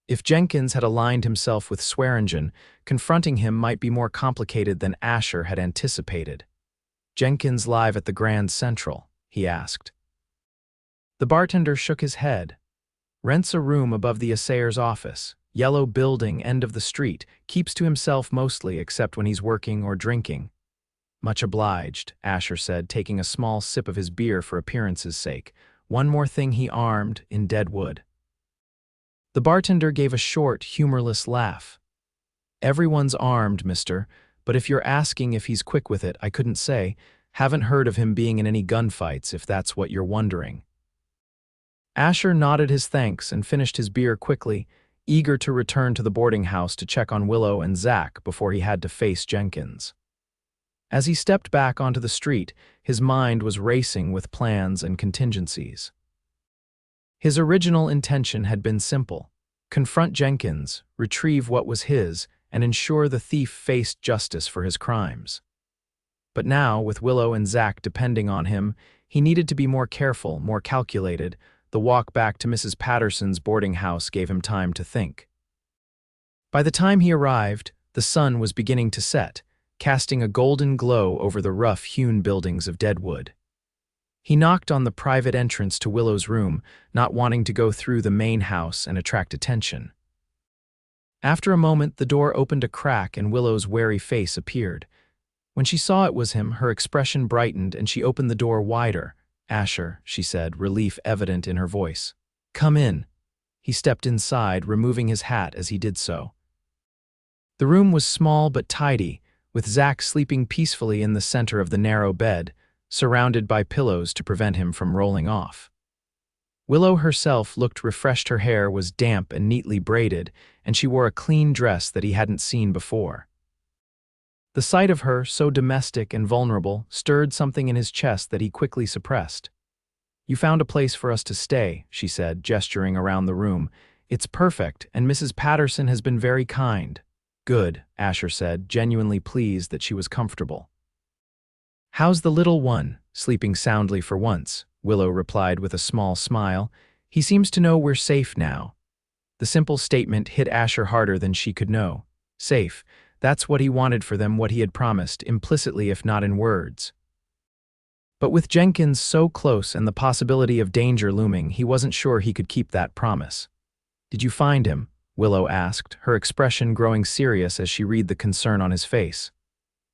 If Jenkins had aligned himself with Swearingen, confronting him might be more complicated than Asher had anticipated. "Jenkins live at the Grand Central?" he asked. The bartender shook his head. "Rents a room above the assayer's office. Yellow building, end of the street. Keeps to himself mostly, except when he's working or drinking." "Much obliged," Asher said, taking a small sip of his beer for appearance's sake. "One more thing he armed in Deadwood." The bartender gave a short, humorless laugh. "Everyone's armed, mister, but if you're asking if he's quick with it, I couldn't say. Haven't heard of him being in any gunfights, if that's what you're wondering." Asher nodded his thanks and finished his beer quickly, eager to return to the boarding house to check on Willow and Zach before he had to face Jenkins. As he stepped back onto the street, his mind was racing with plans and contingencies. His original intention had been simple: confront Jenkins, retrieve what was his, and ensure the thief faced justice for his crimes. But now, with Willow and Zach depending on him, he needed to be more careful, more calculated. The walk back to Mrs. Patterson's boarding house gave him time to think. By the time he arrived, the sun was beginning to set, casting a golden glow over the rough-hewn buildings of Deadwood. He knocked on the private entrance to Willow's room, not wanting to go through the main house and attract attention. After a moment, the door opened a crack and Willow's wary face appeared. When she saw it was him, her expression brightened and she opened the door wider. "Asher," she said, relief evident in her voice. "Come in." He stepped inside, removing his hat as he did so. The room was small but tidy, with Zach sleeping peacefully in the center of the narrow bed, surrounded by pillows to prevent him from rolling off. Willow herself looked refreshed. Her hair was damp and neatly braided, and she wore a clean dress that he hadn't seen before. The sight of her, so domestic and vulnerable, stirred something in his chest that he quickly suppressed. "You found a place for us to stay," she said, gesturing around the room. "It's perfect, and Mrs. Patterson has been very kind." "Good," Asher said, genuinely pleased that she was comfortable. "How's the little one? Sleeping soundly for once," Willow replied with a small smile. "He seems to know we're safe now." The simple statement hit Asher harder than she could know. Safe. That's what he wanted for them, what he had promised, implicitly if not in words. But with Jenkins so close and the possibility of danger looming, he wasn't sure he could keep that promise. "Did you find him?" Willow asked, her expression growing serious as she read the concern on his face.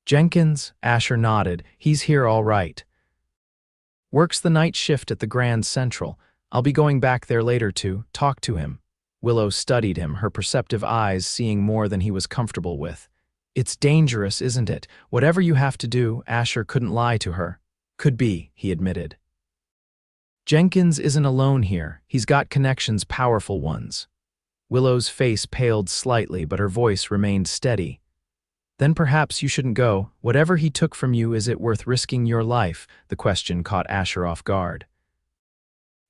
"Jenkins?" Asher nodded. "He's here all right. Works the night shift at the Grand Central. I'll be going back there later to talk to him." Willow studied him, her perceptive eyes seeing more than he was comfortable with. "It's dangerous, isn't it? Whatever you have to do," Asher couldn't lie to her. "Could be," he admitted. "Jenkins isn't alone here. He's got connections, powerful ones." Willow's face paled slightly, but her voice remained steady. "Then perhaps you shouldn't go. Whatever he took from you, is it worth risking your life?" The question caught Asher off guard.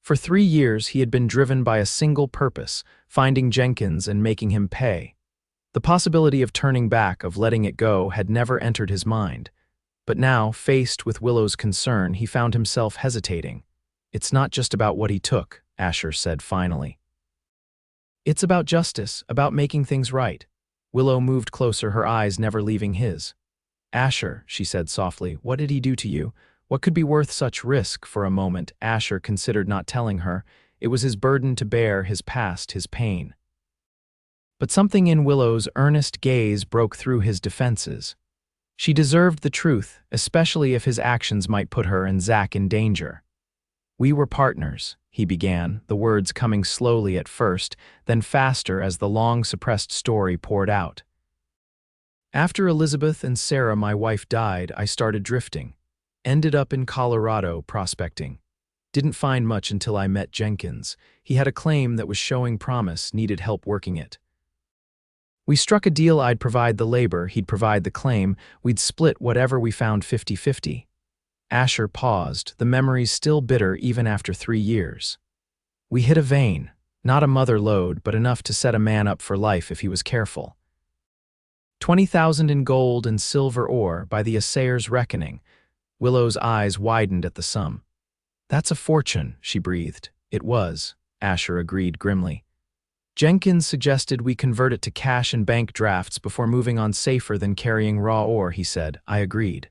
For 3 years, he had been driven by a single purpose: finding Jenkins and making him pay. The possibility of turning back, of letting it go, had never entered his mind. But now, faced with Willow's concern, he found himself hesitating. "It's not just about what he took," Asher said finally. "It's about justice, about making things right." Willow moved closer, her eyes never leaving his. "Asher," she said softly, "what did he do to you? What could be worth such risk?" For a moment, Asher considered not telling her. It was his burden to bear, his past, his pain. But something in Willow's earnest gaze broke through his defenses. She deserved the truth, especially if his actions might put her and Zach in danger. "We were partners," he began, the words coming slowly at first, then faster as the long-suppressed story poured out. "After Elizabeth and Sarah, my wife, died, I started drifting. Ended up in Colorado prospecting. Didn't find much until I met Jenkins. He had a claim that was showing promise, needed help working it. We struck a deal: I'd provide the labor, he'd provide the claim, we'd split whatever we found 50-50. Asher paused, the memories still bitter even after 3 years. "We hit a vein, not a mother lode, but enough to set a man up for life if he was careful." 20,000 in gold and silver ore by the assayer's reckoning. Willow's eyes widened at the sum. That's a fortune, she breathed. It was, Asher agreed grimly. Jenkins suggested we convert it to cash and bank drafts before moving on safer than carrying raw ore, he said. I agreed.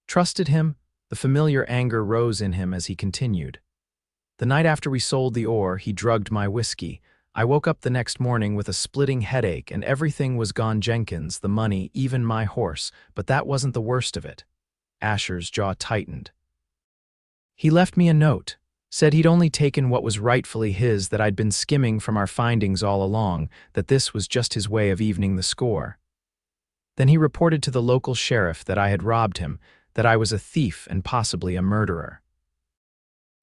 Trusted him? The familiar anger rose in him as he continued. The night after we sold the ore, he drugged my whiskey. I woke up the next morning with a splitting headache and everything was gone. Jenkins, the money, even my horse, but that wasn't the worst of it. Asher's jaw tightened. He left me a note. Said he'd only taken what was rightfully his, that I'd been skimming from our findings all along, that this was just his way of evening the score. Then he reported to the local sheriff that I had robbed him, that I was a thief and possibly a murderer.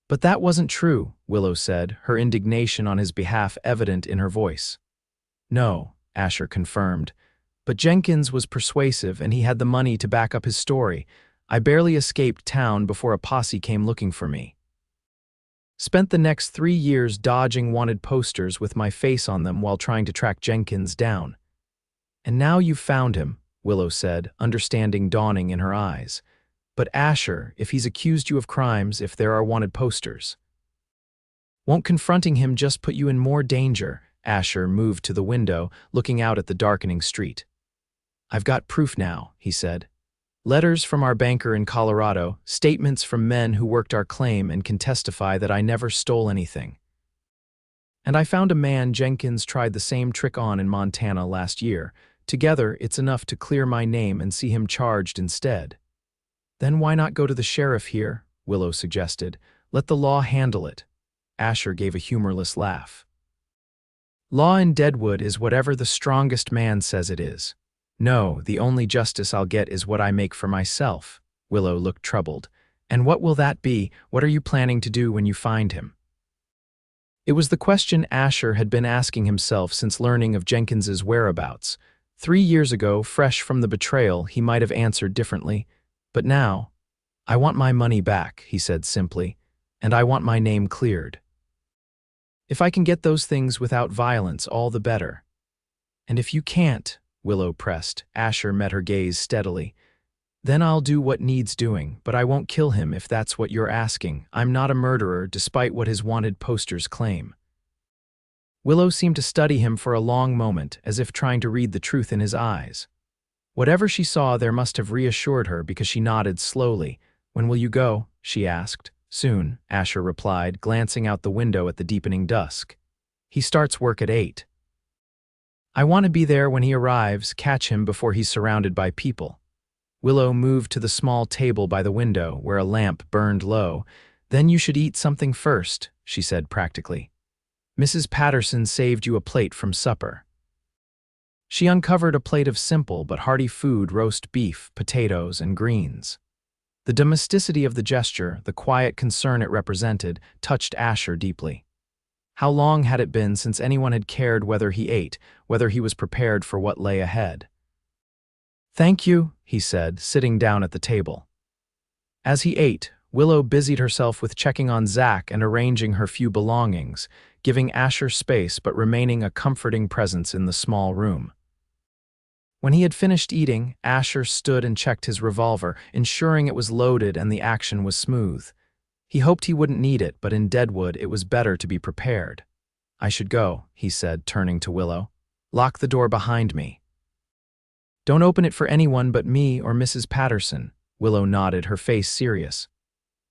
But that wasn't true, Willow said, her indignation on his behalf evident in her voice. No, Asher confirmed. But Jenkins was persuasive and he had the money to back up his story. I barely escaped town before a posse came looking for me. Spent the next 3 years dodging wanted posters with my face on them while trying to track Jenkins down. And now you've found him, Willow said, understanding dawning in her eyes. But Asher, if he's accused you of crimes, if there are wanted posters, won't confronting him just put you in more danger? Asher moved to the window, looking out at the darkening street. I've got proof now, he said. Letters from our banker in Colorado, statements from men who worked our claim and can testify that I never stole anything. And I found a man Jenkins tried the same trick on in Montana last year. Together, it's enough to clear my name and see him charged instead. Then why not go to the sheriff here? Willow suggested. Let the law handle it. Asher gave a humorless laugh. Law in Deadwood is whatever the strongest man says it is. No, the only justice I'll get is what I make for myself. Willow looked troubled. And what will that be? What are you planning to do when you find him? It was the question Asher had been asking himself since learning of Jenkins's whereabouts. 3 years ago, fresh from the betrayal, he might have answered differently. But now, I want my money back, he said simply, and I want my name cleared. If I can get those things without violence, all the better. And if you can't, Willow pressed. Asher met her gaze steadily. Then I'll do what needs doing, but I won't kill him if that's what you're asking. I'm not a murderer, despite what his wanted posters claim. Willow seemed to study him for a long moment, as if trying to read the truth in his eyes. Whatever she saw there must have reassured her because she nodded slowly. When will you go? She asked. Soon, Asher replied, glancing out the window at the deepening dusk. He starts work at 8. I want to be there when he arrives, catch him before he's surrounded by people. Willow moved to the small table by the window, where a lamp burned low. Then you should eat something first, she said practically. Mrs. Patterson saved you a plate from supper. She uncovered a plate of simple but hearty food: roast beef, potatoes, and greens. The domesticity of the gesture, the quiet concern it represented, touched Asher deeply. How long had it been since anyone had cared whether he ate, whether he was prepared for what lay ahead? Thank you, he said, sitting down at the table. As he ate, Willow busied herself with checking on Zach and arranging her few belongings, giving Asher space but remaining a comforting presence in the small room. When he had finished eating, Asher stood and checked his revolver, ensuring it was loaded and the action was smooth. He hoped he wouldn't need it, but in Deadwood it was better to be prepared. I should go, he said, turning to Willow. Lock the door behind me. Don't open it for anyone but me or Mrs. Patterson. Willow nodded, her face serious.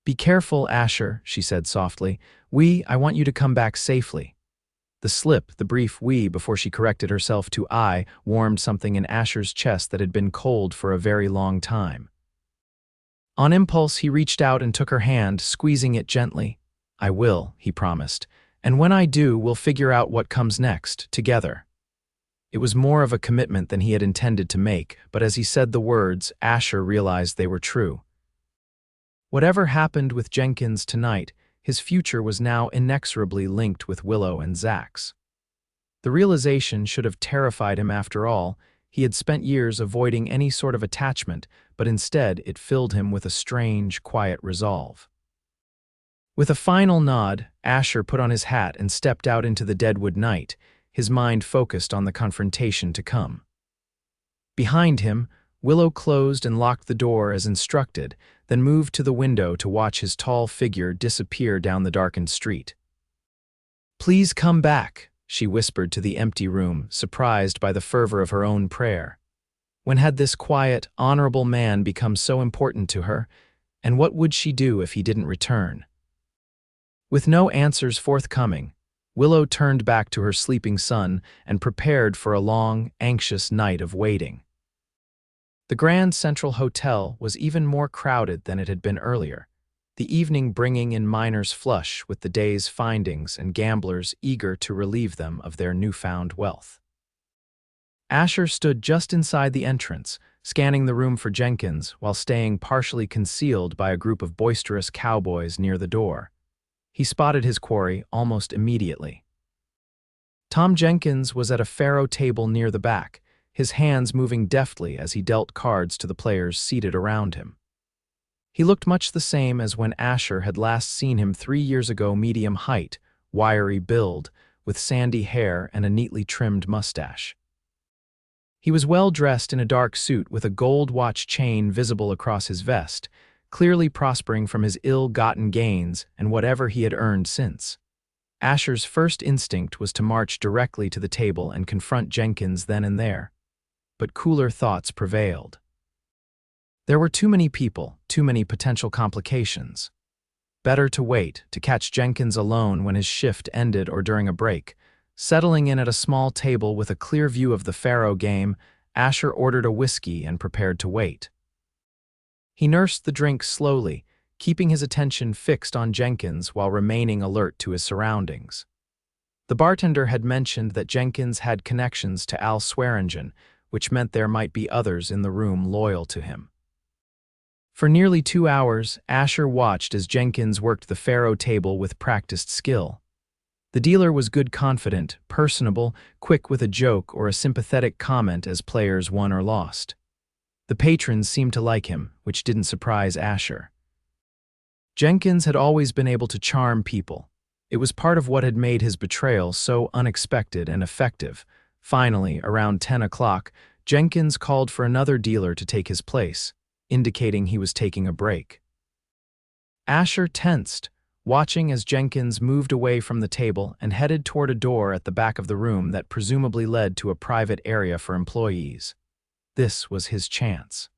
Be careful, Asher, she said softly. I want you to come back safely. The slip, the brief we before she corrected herself to I, warmed something in Asher's chest that had been cold for a very long time. On impulse, he reached out and took her hand, squeezing it gently. I will, he promised. And when I do, we'll figure out what comes next, together. It was more of a commitment than he had intended to make, but as he said the words, Asher realized they were true. Whatever happened with Jenkins tonight, his future was now inexorably linked with Willow and Zach's. The realization should have terrified him after all. He had spent years avoiding any sort of attachment, but instead it filled him with a strange, quiet resolve. With a final nod, Asher put on his hat and stepped out into the Deadwood night, his mind focused on the confrontation to come. Behind him, Willow closed and locked the door as instructed, then moved to the window to watch his tall figure disappear down the darkened street. "Please come back," she whispered to the empty room, surprised by the fervor of her own prayer. When had this quiet, honorable man become so important to her, and what would she do if he didn't return? With no answers forthcoming, Willow turned back to her sleeping son and prepared for a long, anxious night of waiting. The Grand Central Hotel was even more crowded than it had been earlier, the evening bringing in miners flush with the day's findings and gamblers eager to relieve them of their newfound wealth. Asher stood just inside the entrance, scanning the room for Jenkins while staying partially concealed by a group of boisterous cowboys near the door. He spotted his quarry almost immediately. Tom Jenkins was at a faro table near the back, his hands moving deftly as he dealt cards to the players seated around him. He looked much the same as when Asher had last seen him 3 years ago, medium height, wiry build, with sandy hair and a neatly trimmed mustache. He was well dressed in a dark suit with a gold watch chain visible across his vest, clearly prospering from his ill-gotten gains and whatever he had earned since. Asher's first instinct was to march directly to the table and confront Jenkins then and there. But cooler thoughts prevailed. There were too many people, too many potential complications. Better to wait, to catch Jenkins alone when his shift ended or during a break. Settling in at a small table with a clear view of the faro game, Asher ordered a whiskey and prepared to wait. He nursed the drink slowly, keeping his attention fixed on Jenkins while remaining alert to his surroundings. The bartender had mentioned that Jenkins had connections to Al Swearingen, which meant there might be others in the room loyal to him. For nearly 2 hours, Asher watched as Jenkins worked the faro table with practiced skill. The dealer was good confident, personable, quick with a joke or a sympathetic comment as players won or lost. The patrons seemed to like him, which didn't surprise Asher. Jenkins had always been able to charm people. It was part of what had made his betrayal so unexpected and effective. Finally, around 10 o'clock, Jenkins called for another dealer to take his place, indicating he was taking a break. Asher tensed, watching as Jenkins moved away from the table and headed toward a door at the back of the room that presumably led to a private area for employees. This was his chance.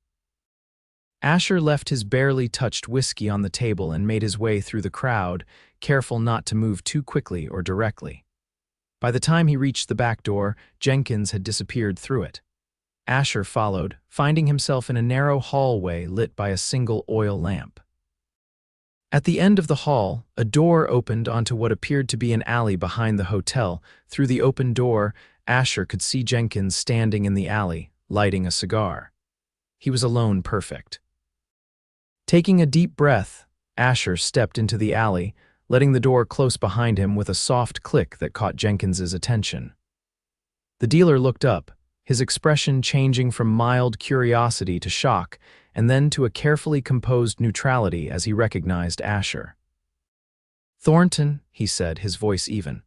Asher left his barely touched whiskey on the table and made his way through the crowd, careful not to move too quickly or directly. By the time he reached the back door, Jenkins had disappeared through it. Asher followed, finding himself in a narrow hallway lit by a single oil lamp. At the end of the hall, a door opened onto what appeared to be an alley behind the hotel. Through the open door, Asher could see Jenkins standing in the alley, lighting a cigar. He was alone perfect. Taking a deep breath, Asher stepped into the alley, letting the door close behind him with a soft click that caught Jenkins's attention. The dealer looked up, his expression changing from mild curiosity to shock, and then to a carefully composed neutrality as he recognized Asher. "Thornton," he said, his voice even.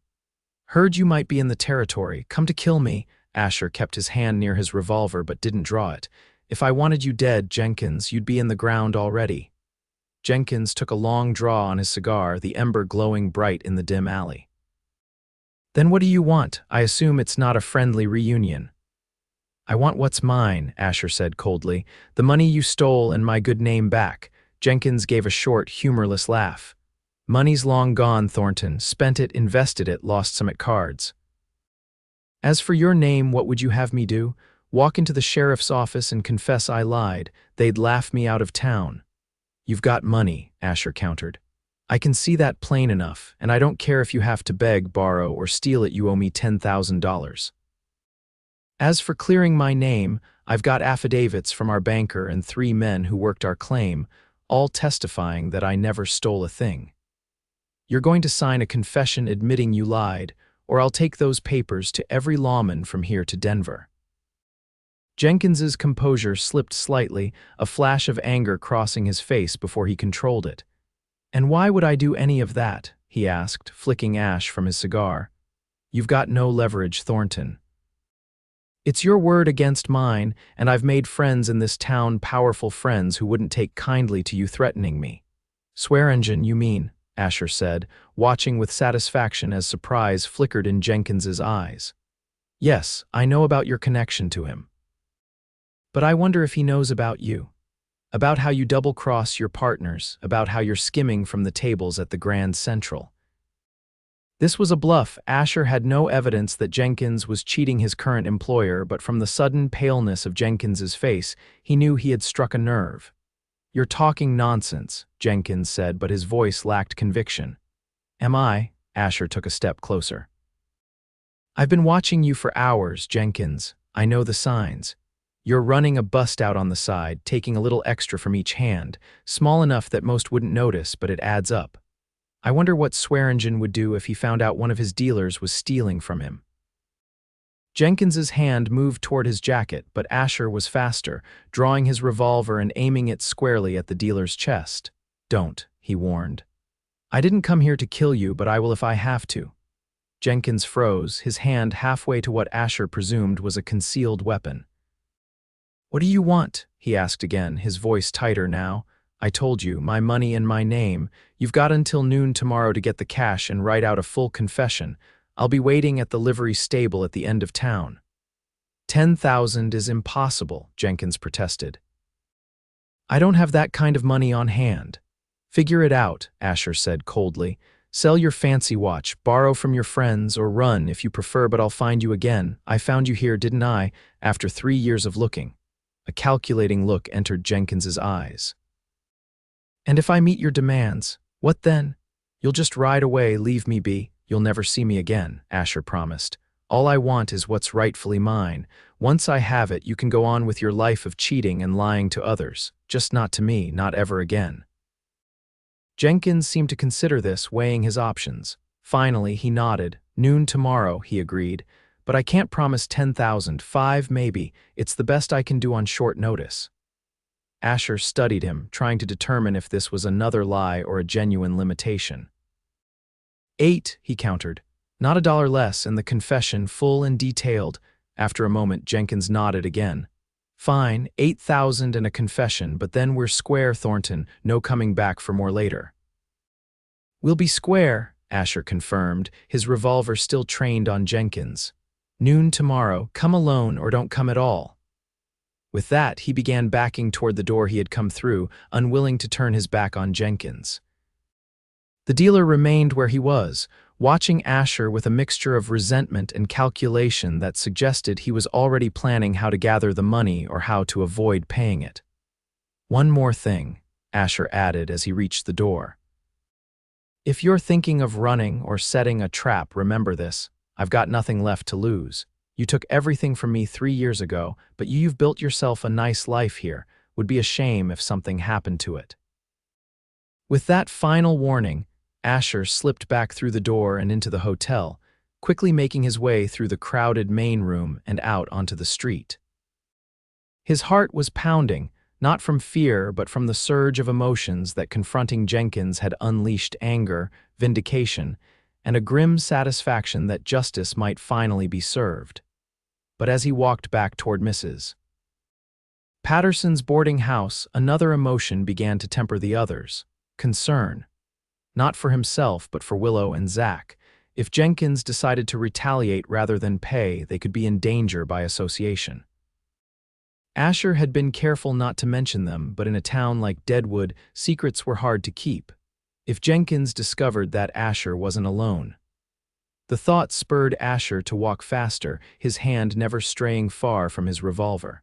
"Heard you might be in the territory. Come to kill me." Asher kept his hand near his revolver but didn't draw it. "If I wanted you dead, Jenkins, you'd be in the ground already." Jenkins took a long draw on his cigar, the ember glowing bright in the dim alley. "Then what do you want? I assume it's not a friendly reunion." "I want what's mine," Asher said coldly. "The money you stole and my good name back." Jenkins gave a short, humorless laugh. "Money's long gone, Thornton. Spent it, invested it, lost some at cards. As for your name, what would you have me do? Walk into the sheriff's office and confess I lied. They'd laugh me out of town." "You've got money," Asher countered. "I can see that plain enough, and I don't care if you have to beg, borrow, or steal it. You owe me $10,000. As for clearing my name, I've got affidavits from our banker and 3 men who worked our claim, all testifying that I never stole a thing. You're going to sign a confession admitting you lied, or I'll take those papers to every lawman from here to Denver." Jenkins's composure slipped slightly, a flash of anger crossing his face before he controlled it. "And why would I do any of that?" he asked, flicking ash from his cigar. "You've got no leverage, Thornton." It's your word against mine, and I've made friends in this town, powerful friends who wouldn't take kindly to you threatening me. Swearingen, you mean, Asher said, watching with satisfaction as surprise flickered in Jenkins's eyes. Yes, I know about your connection to him. But I wonder if he knows about you. About how you double-cross your partners, about how you're skimming from the tables at the Grand Central. This was a bluff. Asher had no evidence that Jenkins was cheating his current employer, but from the sudden paleness of Jenkins's face, he knew he had struck a nerve. You're talking nonsense, Jenkins said, but his voice lacked conviction. Am I? Asher took a step closer. I've been watching you for hours, Jenkins. I know the signs. You're running a bust out on the side, taking a little extra from each hand, small enough that most wouldn't notice, but it adds up. I wonder what Swearingen would do if he found out one of his dealers was stealing from him. Jenkins's hand moved toward his jacket, but Asher was faster, drawing his revolver and aiming it squarely at the dealer's chest. Don't, he warned. I didn't come here to kill you, but I will if I have to. Jenkins froze, his hand halfway to what Asher presumed was a concealed weapon. What do you want? He asked again, his voice tighter now. I told you, my money and my name. You've got until noon tomorrow to get the cash and write out a full confession. I'll be waiting at the livery stable at the end of town. 10,000 is impossible, Jenkins protested. I don't have that kind of money on hand. Figure it out, Asher said coldly. Sell your fancy watch, borrow from your friends, or run if you prefer, but I'll find you again. I found you here, didn't I, after 3 years of looking? A calculating look entered Jenkins's eyes. And if I meet your demands, what then? You'll just ride away, leave me be. You'll never see me again, Asher promised. All I want is what's rightfully mine. Once I have it, you can go on with your life of cheating and lying to others. Just not to me, not ever again. Jenkins seemed to consider this, weighing his options. Finally, he nodded. Noon tomorrow, he agreed. But I can't promise 10,000, 5 maybe. It's the best I can do on short notice. Asher studied him, trying to determine if this was another lie or a genuine limitation. 8, he countered. Not $1 less, and the confession full and detailed. After a moment, Jenkins nodded again. Fine, 8,000 and a confession, but then we're square, Thornton. No coming back for more later. We'll be square, Asher confirmed, his revolver still trained on Jenkins. Noon tomorrow, come alone or don't come at all. With that, he began backing toward the door he had come through, unwilling to turn his back on Jenkins. The dealer remained where he was, watching Asher with a mixture of resentment and calculation that suggested he was already planning how to gather the money or how to avoid paying it. One more thing, Asher added as he reached the door. If you're thinking of running or setting a trap, remember this. I've got nothing left to lose. You took everything from me 3 years ago, but you've built yourself a nice life here. Would be a shame if something happened to it. With that final warning, Asher slipped back through the door and into the hotel, quickly making his way through the crowded main room and out onto the street. His heart was pounding, not from fear but from the surge of emotions that confronting Jenkins had unleashed: anger, vindication, and a grim satisfaction that justice might finally be served. But as he walked back toward Mrs. Patterson's boarding house, another emotion began to temper the others: concern. Not for himself, but for Willow and Zach. If Jenkins decided to retaliate rather than pay, they could be in danger by association. Asher had been careful not to mention them, but in a town like Deadwood, secrets were hard to keep. If Jenkins discovered that, Asher wasn't alone. The thought spurred Asher to walk faster, his hand never straying far from his revolver.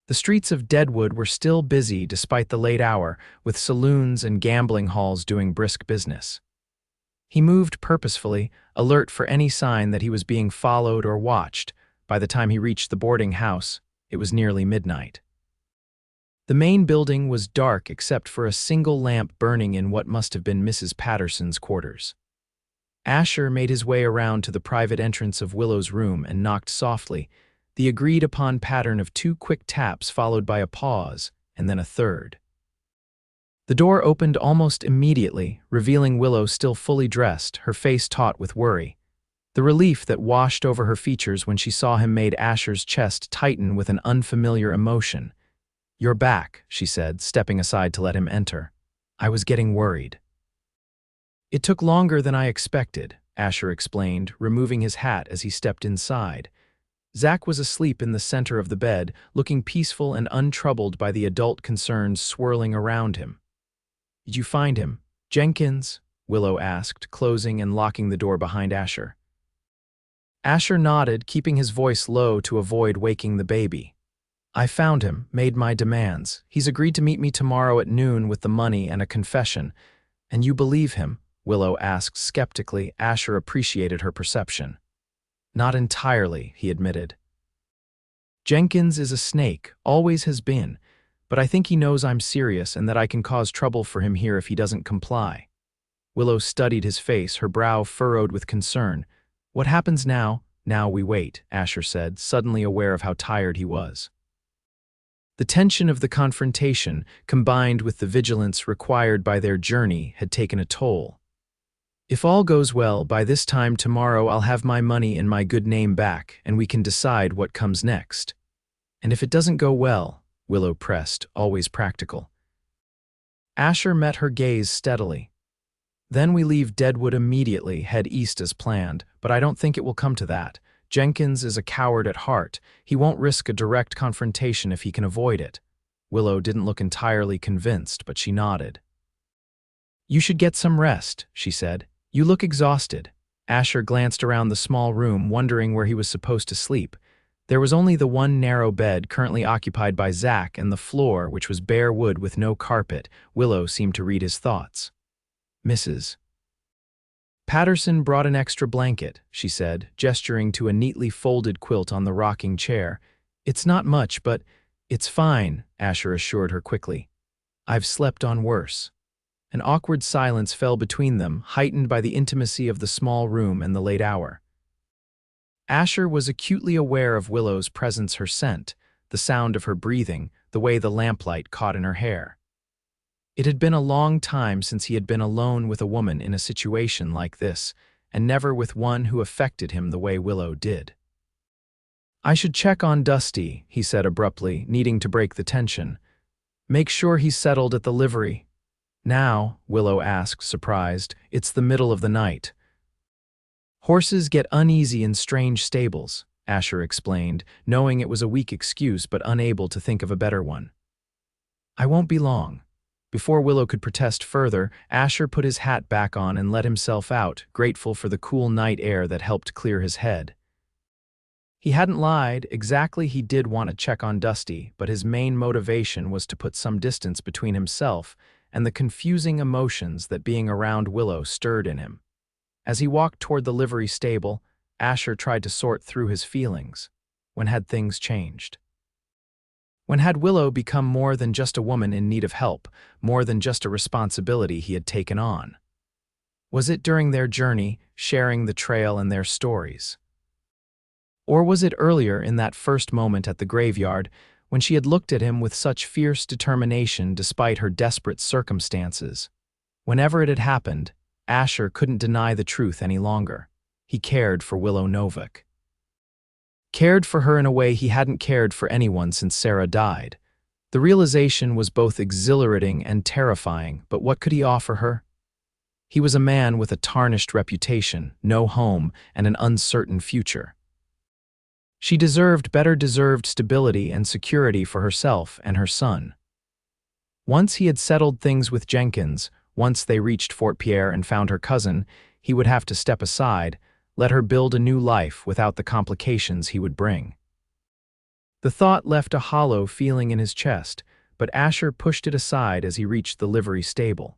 The streets of Deadwood were still busy despite the late hour, with saloons and gambling halls doing brisk business. He moved purposefully, alert for any sign that he was being followed or watched. By the time he reached the boarding house, it was nearly midnight. The main building was dark except for a single lamp burning in what must have been Mrs. Patterson's quarters. Asher made his way around to the private entrance of Willow's room and knocked softly, the agreed-upon pattern of 2 quick taps followed by a pause, and then a third. The door opened almost immediately, revealing Willow still fully dressed, her face taut with worry. The relief that washed over her features when she saw him made Asher's chest tighten with an unfamiliar emotion. "You're back," she said, stepping aside to let him enter. "I was getting worried." "It took longer than I expected," Asher explained, removing his hat as he stepped inside. Zach was asleep in the center of the bed, looking peaceful and untroubled by the adult concerns swirling around him. "Did you find him, Jenkins?" Willow asked, closing and locking the door behind Asher. Asher nodded, keeping his voice low to avoid waking the baby. "I found him, made my demands. He's agreed to meet me tomorrow at noon with the money and a confession." "And you believe him?" Willow asked skeptically. Asher appreciated her perception. "Not entirely," he admitted. "Jenkins is a snake, always has been, but I think he knows I'm serious and that I can cause trouble for him here if he doesn't comply." Willow studied his face, her brow furrowed with concern. "What happens now?" "Now we wait," Asher said, suddenly aware of how tired he was. The tension of the confrontation, combined with the vigilance required by their journey, had taken a toll. "If all goes well, by this time tomorrow I'll have my money and my good name back, and we can decide what comes next." "And if it doesn't go well?" Willow pressed, always practical. Asher met her gaze steadily. "Then we leave Deadwood immediately, head east as planned, but I don't think it will come to that. Jenkins is a coward at heart. He won't risk a direct confrontation if he can avoid it." Willow didn't look entirely convinced, but she nodded. "You should get some rest," she said. "You look exhausted." Asher glanced around the small room, wondering where he was supposed to sleep. There was only the one narrow bed currently occupied by Zach, and the floor, which was bare wood with no carpet. Willow seemed to read his thoughts. "Mrs. Patterson brought an extra blanket," she said, gesturing to a neatly folded quilt on the rocking chair. "It's not much, but it's fine," Asher assured her quickly. "I've slept on worse." An awkward silence fell between them, heightened by the intimacy of the small room and the late hour. Asher was acutely aware of Willow's presence, her scent, the sound of her breathing, the way the lamplight caught in her hair. It had been a long time since he had been alone with a woman in a situation like this, and never with one who affected him the way Willow did. "I should check on Dusty," he said abruptly, needing to break the tension. "Make sure he's settled at the livery." "Now?" Willow asked, surprised. "It's the middle of the night." "Horses get uneasy in strange stables," Asher explained, knowing it was a weak excuse but unable to think of a better one. "I won't be long." Before Willow could protest further, Asher put his hat back on and let himself out, grateful for the cool night air that helped clear his head. He hadn't lied. Exactly, he did want to check on Dusty, but his main motivation was to put some distance between himself and the confusing emotions that being around Willow stirred in him. As he walked toward the livery stable, Asher tried to sort through his feelings. When had things changed? When had Willow become more than just a woman in need of help, more than just a responsibility he had taken on? Was it during their journey, sharing the trail and their stories? Or was it earlier in that first moment at the graveyard, when she had looked at him with such fierce determination despite her desperate circumstances? Whenever it had happened, Asher couldn't deny the truth any longer. He cared for Willow Novak. Cared for her in a way he hadn't cared for anyone since Sarah died. The realization was both exhilarating and terrifying, but what could he offer her? He was a man with a tarnished reputation, no home, and an uncertain future. She deserved stability and security for herself and her son. Once he had settled things with Jenkins, once they reached Fort Pierre and found her cousin, he would have to step aside, let her build a new life without the complications he would bring. The thought left a hollow feeling in his chest, but Asher pushed it aside as he reached the livery stable.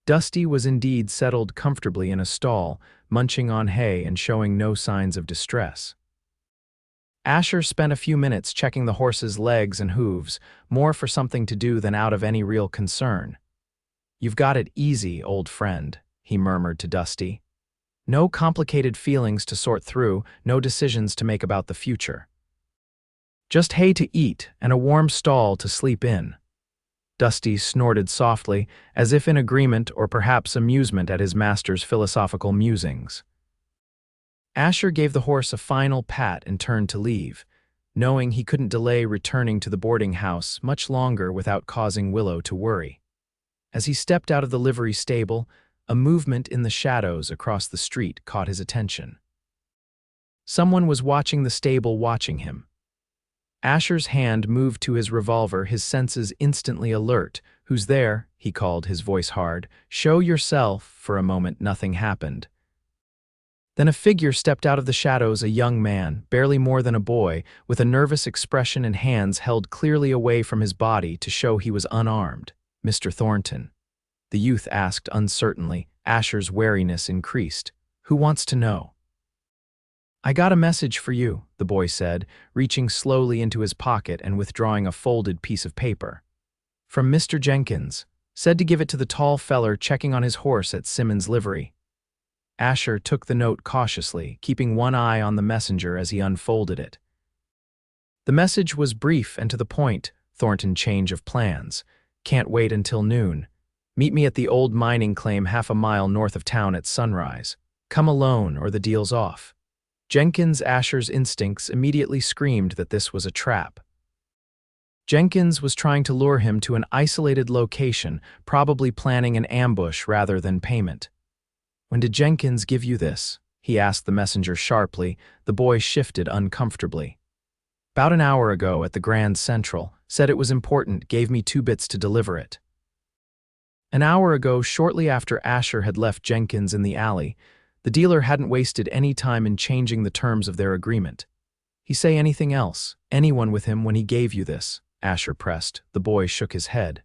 Dusty was indeed settled comfortably in a stall, munching on hay and showing no signs of distress. Asher spent a few minutes checking the horse's legs and hooves, more for something to do than out of any real concern. "You've got it easy, old friend," he murmured to Dusty. "No complicated feelings to sort through, no decisions to make about the future. Just hay to eat and a warm stall to sleep in." Dusty snorted softly, as if in agreement or perhaps amusement at his master's philosophical musings. Asher gave the horse a final pat and turned to leave, knowing he couldn't delay returning to the boarding house much longer without causing Willow to worry. As he stepped out of the livery stable, a movement in the shadows across the street caught his attention. Someone was watching the stable, watching him. Asher's hand moved to his revolver, his senses instantly alert. "Who's there?" he called, his voice hard. "Show yourself." For a moment, nothing happened. Then a figure stepped out of the shadows, a young man, barely more than a boy, with a nervous expression and hands held clearly away from his body to show he was unarmed. "Mr. Thornton?" the youth asked uncertainly. Asher's wariness increased. "Who wants to know?" "I got a message for you," the boy said, reaching slowly into his pocket and withdrawing a folded piece of paper. "From Mr. Jenkins. Said to give it to the tall feller checking on his horse at Simmons' livery." Asher took the note cautiously, keeping one eye on the messenger as he unfolded it. The message was brief and to the point. "Thornton, change of plans. Can't wait until noon. Meet me at the old mining claim half a mile north of town at sunrise. Come alone or the deal's off." Jenkins. Asher's instincts immediately screamed that this was a trap. Jenkins was trying to lure him to an isolated location, probably planning an ambush rather than payment. "When did Jenkins give you this?" he asked the messenger sharply. The boy shifted uncomfortably. "About an hour ago at the Grand Central. Said it was important, gave me 2 bits to deliver it." An hour ago, shortly after Asher had left Jenkins in the alley, the dealer hadn't wasted any time in changing the terms of their agreement. "He say anything else? Anyone with him when he gave you this?" Asher pressed. The boy shook his head.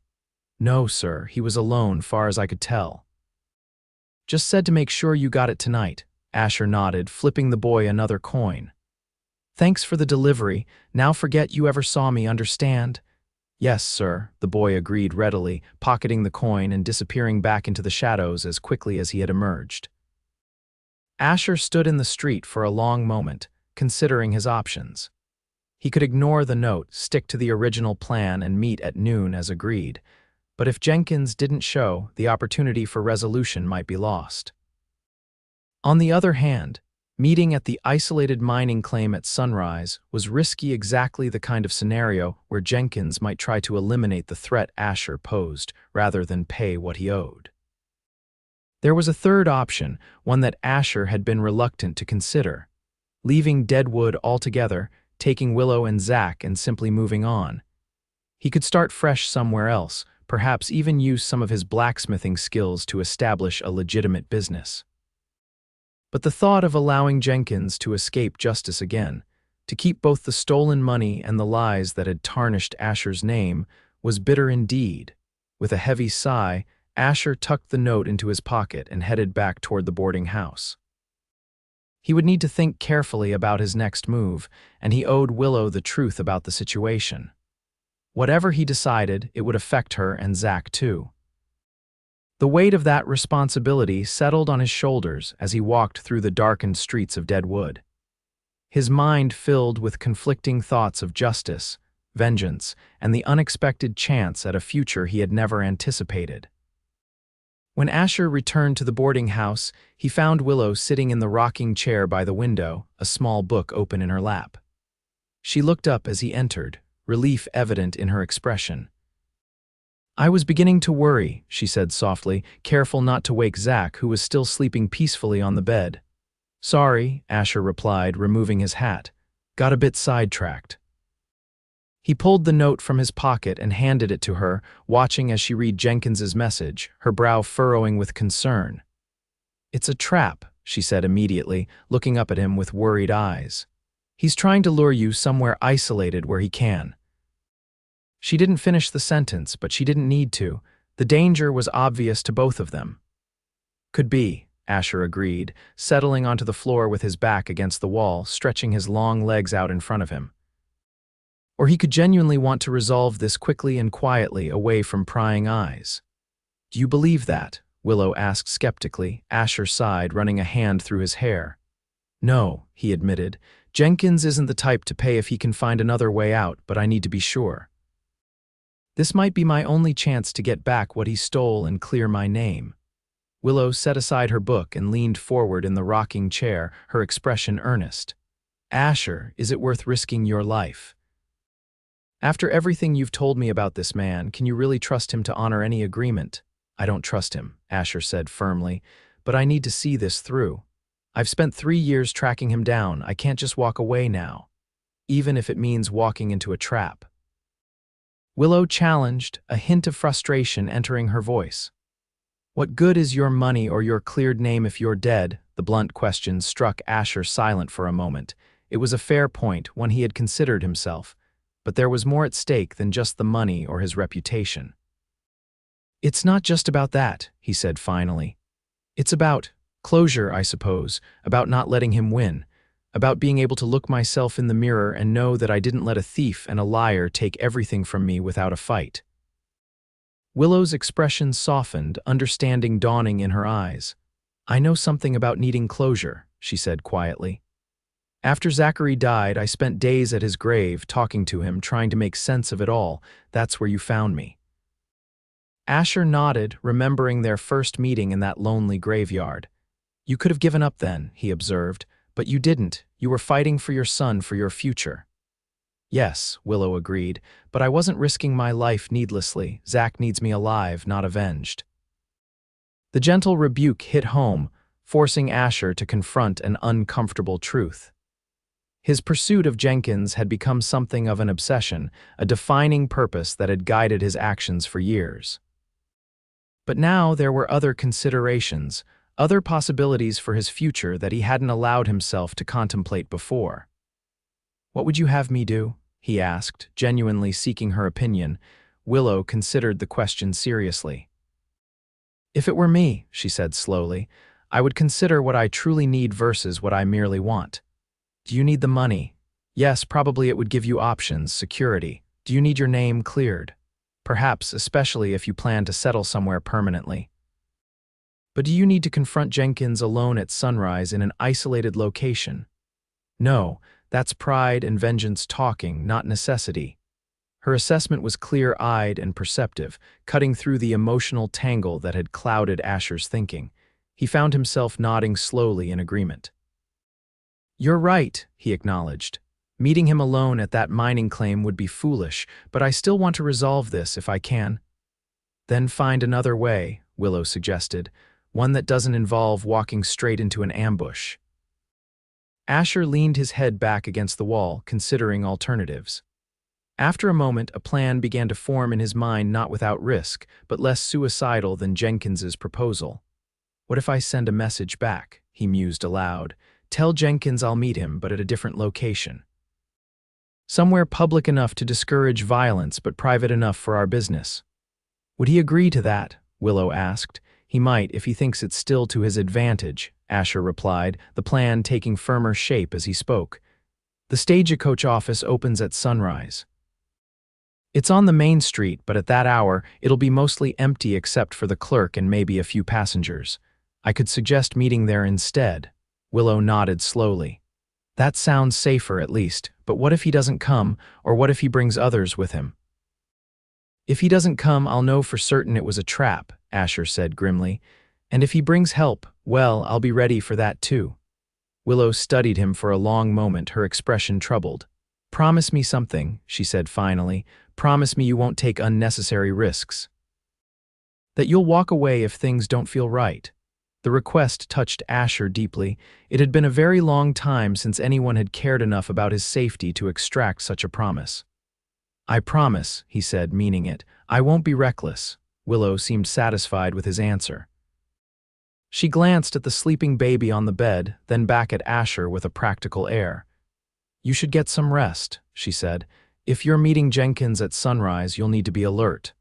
"No, sir, he was alone, far as I could tell." "Just said to make sure you got it tonight." Asher nodded, flipping the boy another coin. "Thanks for the delivery. Now forget you ever saw me, understand?" "Yes, sir," the boy agreed readily, pocketing the coin and disappearing back into the shadows as quickly as he had emerged. Asher stood in the street for a long moment, considering his options. He could ignore the note, stick to the original plan, and meet at noon as agreed. But if Jenkins didn't show, the opportunity for resolution might be lost. On the other hand, meeting at the isolated mining claim at sunrise was risky, exactly the kind of scenario where Jenkins might try to eliminate the threat Asher posed, rather than pay what he owed. There was a third option, one that Asher had been reluctant to consider. Leaving Deadwood altogether, taking Willow and Zach and simply moving on. He could start fresh somewhere else, perhaps even use some of his blacksmithing skills to establish a legitimate business. But the thought of allowing Jenkins to escape justice again, to keep both the stolen money and the lies that had tarnished Asher's name, was bitter indeed. With a heavy sigh, Asher tucked the note into his pocket and headed back toward the boarding house. He would need to think carefully about his next move, and he owed Willow the truth about the situation. Whatever he decided, it would affect her and Zach too. The weight of that responsibility settled on his shoulders as he walked through the darkened streets of Deadwood. His mind filled with conflicting thoughts of justice, vengeance, and the unexpected chance at a future he had never anticipated. When Asher returned to the boarding house, he found Willow sitting in the rocking chair by the window, a small book open in her lap. She looked up as he entered, relief evident in her expression. "I was beginning to worry," she said softly, careful not to wake Zach, who was still sleeping peacefully on the bed. "Sorry," Asher replied, removing his hat. "Got a bit sidetracked." He pulled the note from his pocket and handed it to her, watching as she read Jenkins's message, her brow furrowing with concern. "It's a trap," she said immediately, looking up at him with worried eyes. "He's trying to lure you somewhere isolated where he can." She didn't finish the sentence, but she didn't need to. The danger was obvious to both of them. "Could be," Asher agreed, settling onto the floor with his back against the wall, stretching his long legs out in front of him. Or he could genuinely want to resolve this quickly and quietly, away from prying eyes. "Do you believe that?" Willow asked skeptically. Asher sighed, running a hand through his hair. "No," he admitted. "Jenkins isn't the type to pay if he can find another way out, but I need to be sure. This might be my only chance to get back what he stole and clear my name." Willow set aside her book and leaned forward in the rocking chair, her expression earnest. Asher, is it worth risking your life? After everything you've told me about this man, can you really trust him to honor any agreement? I don't trust him, Asher said firmly, but I need to see this through. I've spent 3 years tracking him down. I can't just walk away now, even if it means walking into a trap. Willow challenged, a hint of frustration entering her voice. What good is your money or your cleared name if you're dead? The blunt question struck Asher silent for a moment. It was a fair point, one he had considered himself, but there was more at stake than just the money or his reputation. It's not just about that, he said finally. It's about closure, I suppose, about not letting him win, about being able to look myself in the mirror and know that I didn't let a thief and a liar take everything from me without a fight. Willow's expression softened, understanding dawning in her eyes. I know something about needing closure, she said quietly. After Zachary died, I spent days at his grave, talking to him, trying to make sense of it all. That's where you found me. Asher nodded, remembering their first meeting in that lonely graveyard. You could have given up then, he observed, but you didn't. You were fighting for your son, for your future. Yes, Willow agreed, but I wasn't risking my life needlessly. Zach needs me alive, not avenged. The gentle rebuke hit home, forcing Asher to confront an uncomfortable truth. His pursuit of Jenkins had become something of an obsession, a defining purpose that had guided his actions for years. But now there were other considerations, other possibilities for his future that he hadn't allowed himself to contemplate before. What would you have me do? He asked, genuinely seeking her opinion. Willow considered the question seriously. If it were me, she said slowly, I would consider what I truly need versus what I merely want. Do you need the money? Yes, probably it would give you options, security. Do you need your name cleared? Perhaps, especially if you plan to settle somewhere permanently. But do you need to confront Jenkins alone at sunrise in an isolated location? No, that's pride and vengeance talking, not necessity. Her assessment was clear-eyed and perceptive, cutting through the emotional tangle that had clouded Asher's thinking. He found himself nodding slowly in agreement. You're right, he acknowledged. Meeting him alone at that mining claim would be foolish, but I still want to resolve this if I can. Then find another way, Willow suggested, one that doesn't involve walking straight into an ambush. Asher leaned his head back against the wall, considering alternatives. After a moment, a plan began to form in his mind, not without risk, but less suicidal than Jenkins's proposal. What if I send a message back? He mused aloud. Tell Jenkins I'll meet him, but at a different location. Somewhere public enough to discourage violence, but private enough for our business. Would he agree to that? Willow asked. He might, if he thinks it's still to his advantage, Asher replied, the plan taking firmer shape as he spoke. The stagecoach office opens at sunrise. It's on the main street, but at that hour, it'll be mostly empty except for the clerk and maybe a few passengers. I could suggest meeting there instead. Willow nodded slowly. That sounds safer at least, but what if he doesn't come, or what if he brings others with him? If he doesn't come, I'll know for certain it was a trap, Asher said grimly. And if he brings help, well, I'll be ready for that too. Willow studied him for a long moment, her expression troubled. Promise me something, she said finally. Promise me you won't take unnecessary risks. That you'll walk away if things don't feel right. The request touched Asher deeply. It had been a very long time since anyone had cared enough about his safety to extract such a promise. I promise, he said, meaning it. I won't be reckless. Willow seemed satisfied with his answer. She glanced at the sleeping baby on the bed, then back at Asher with a practical air. You should get some rest, she said. If you're meeting Jenkins at sunrise, you'll need to be alert.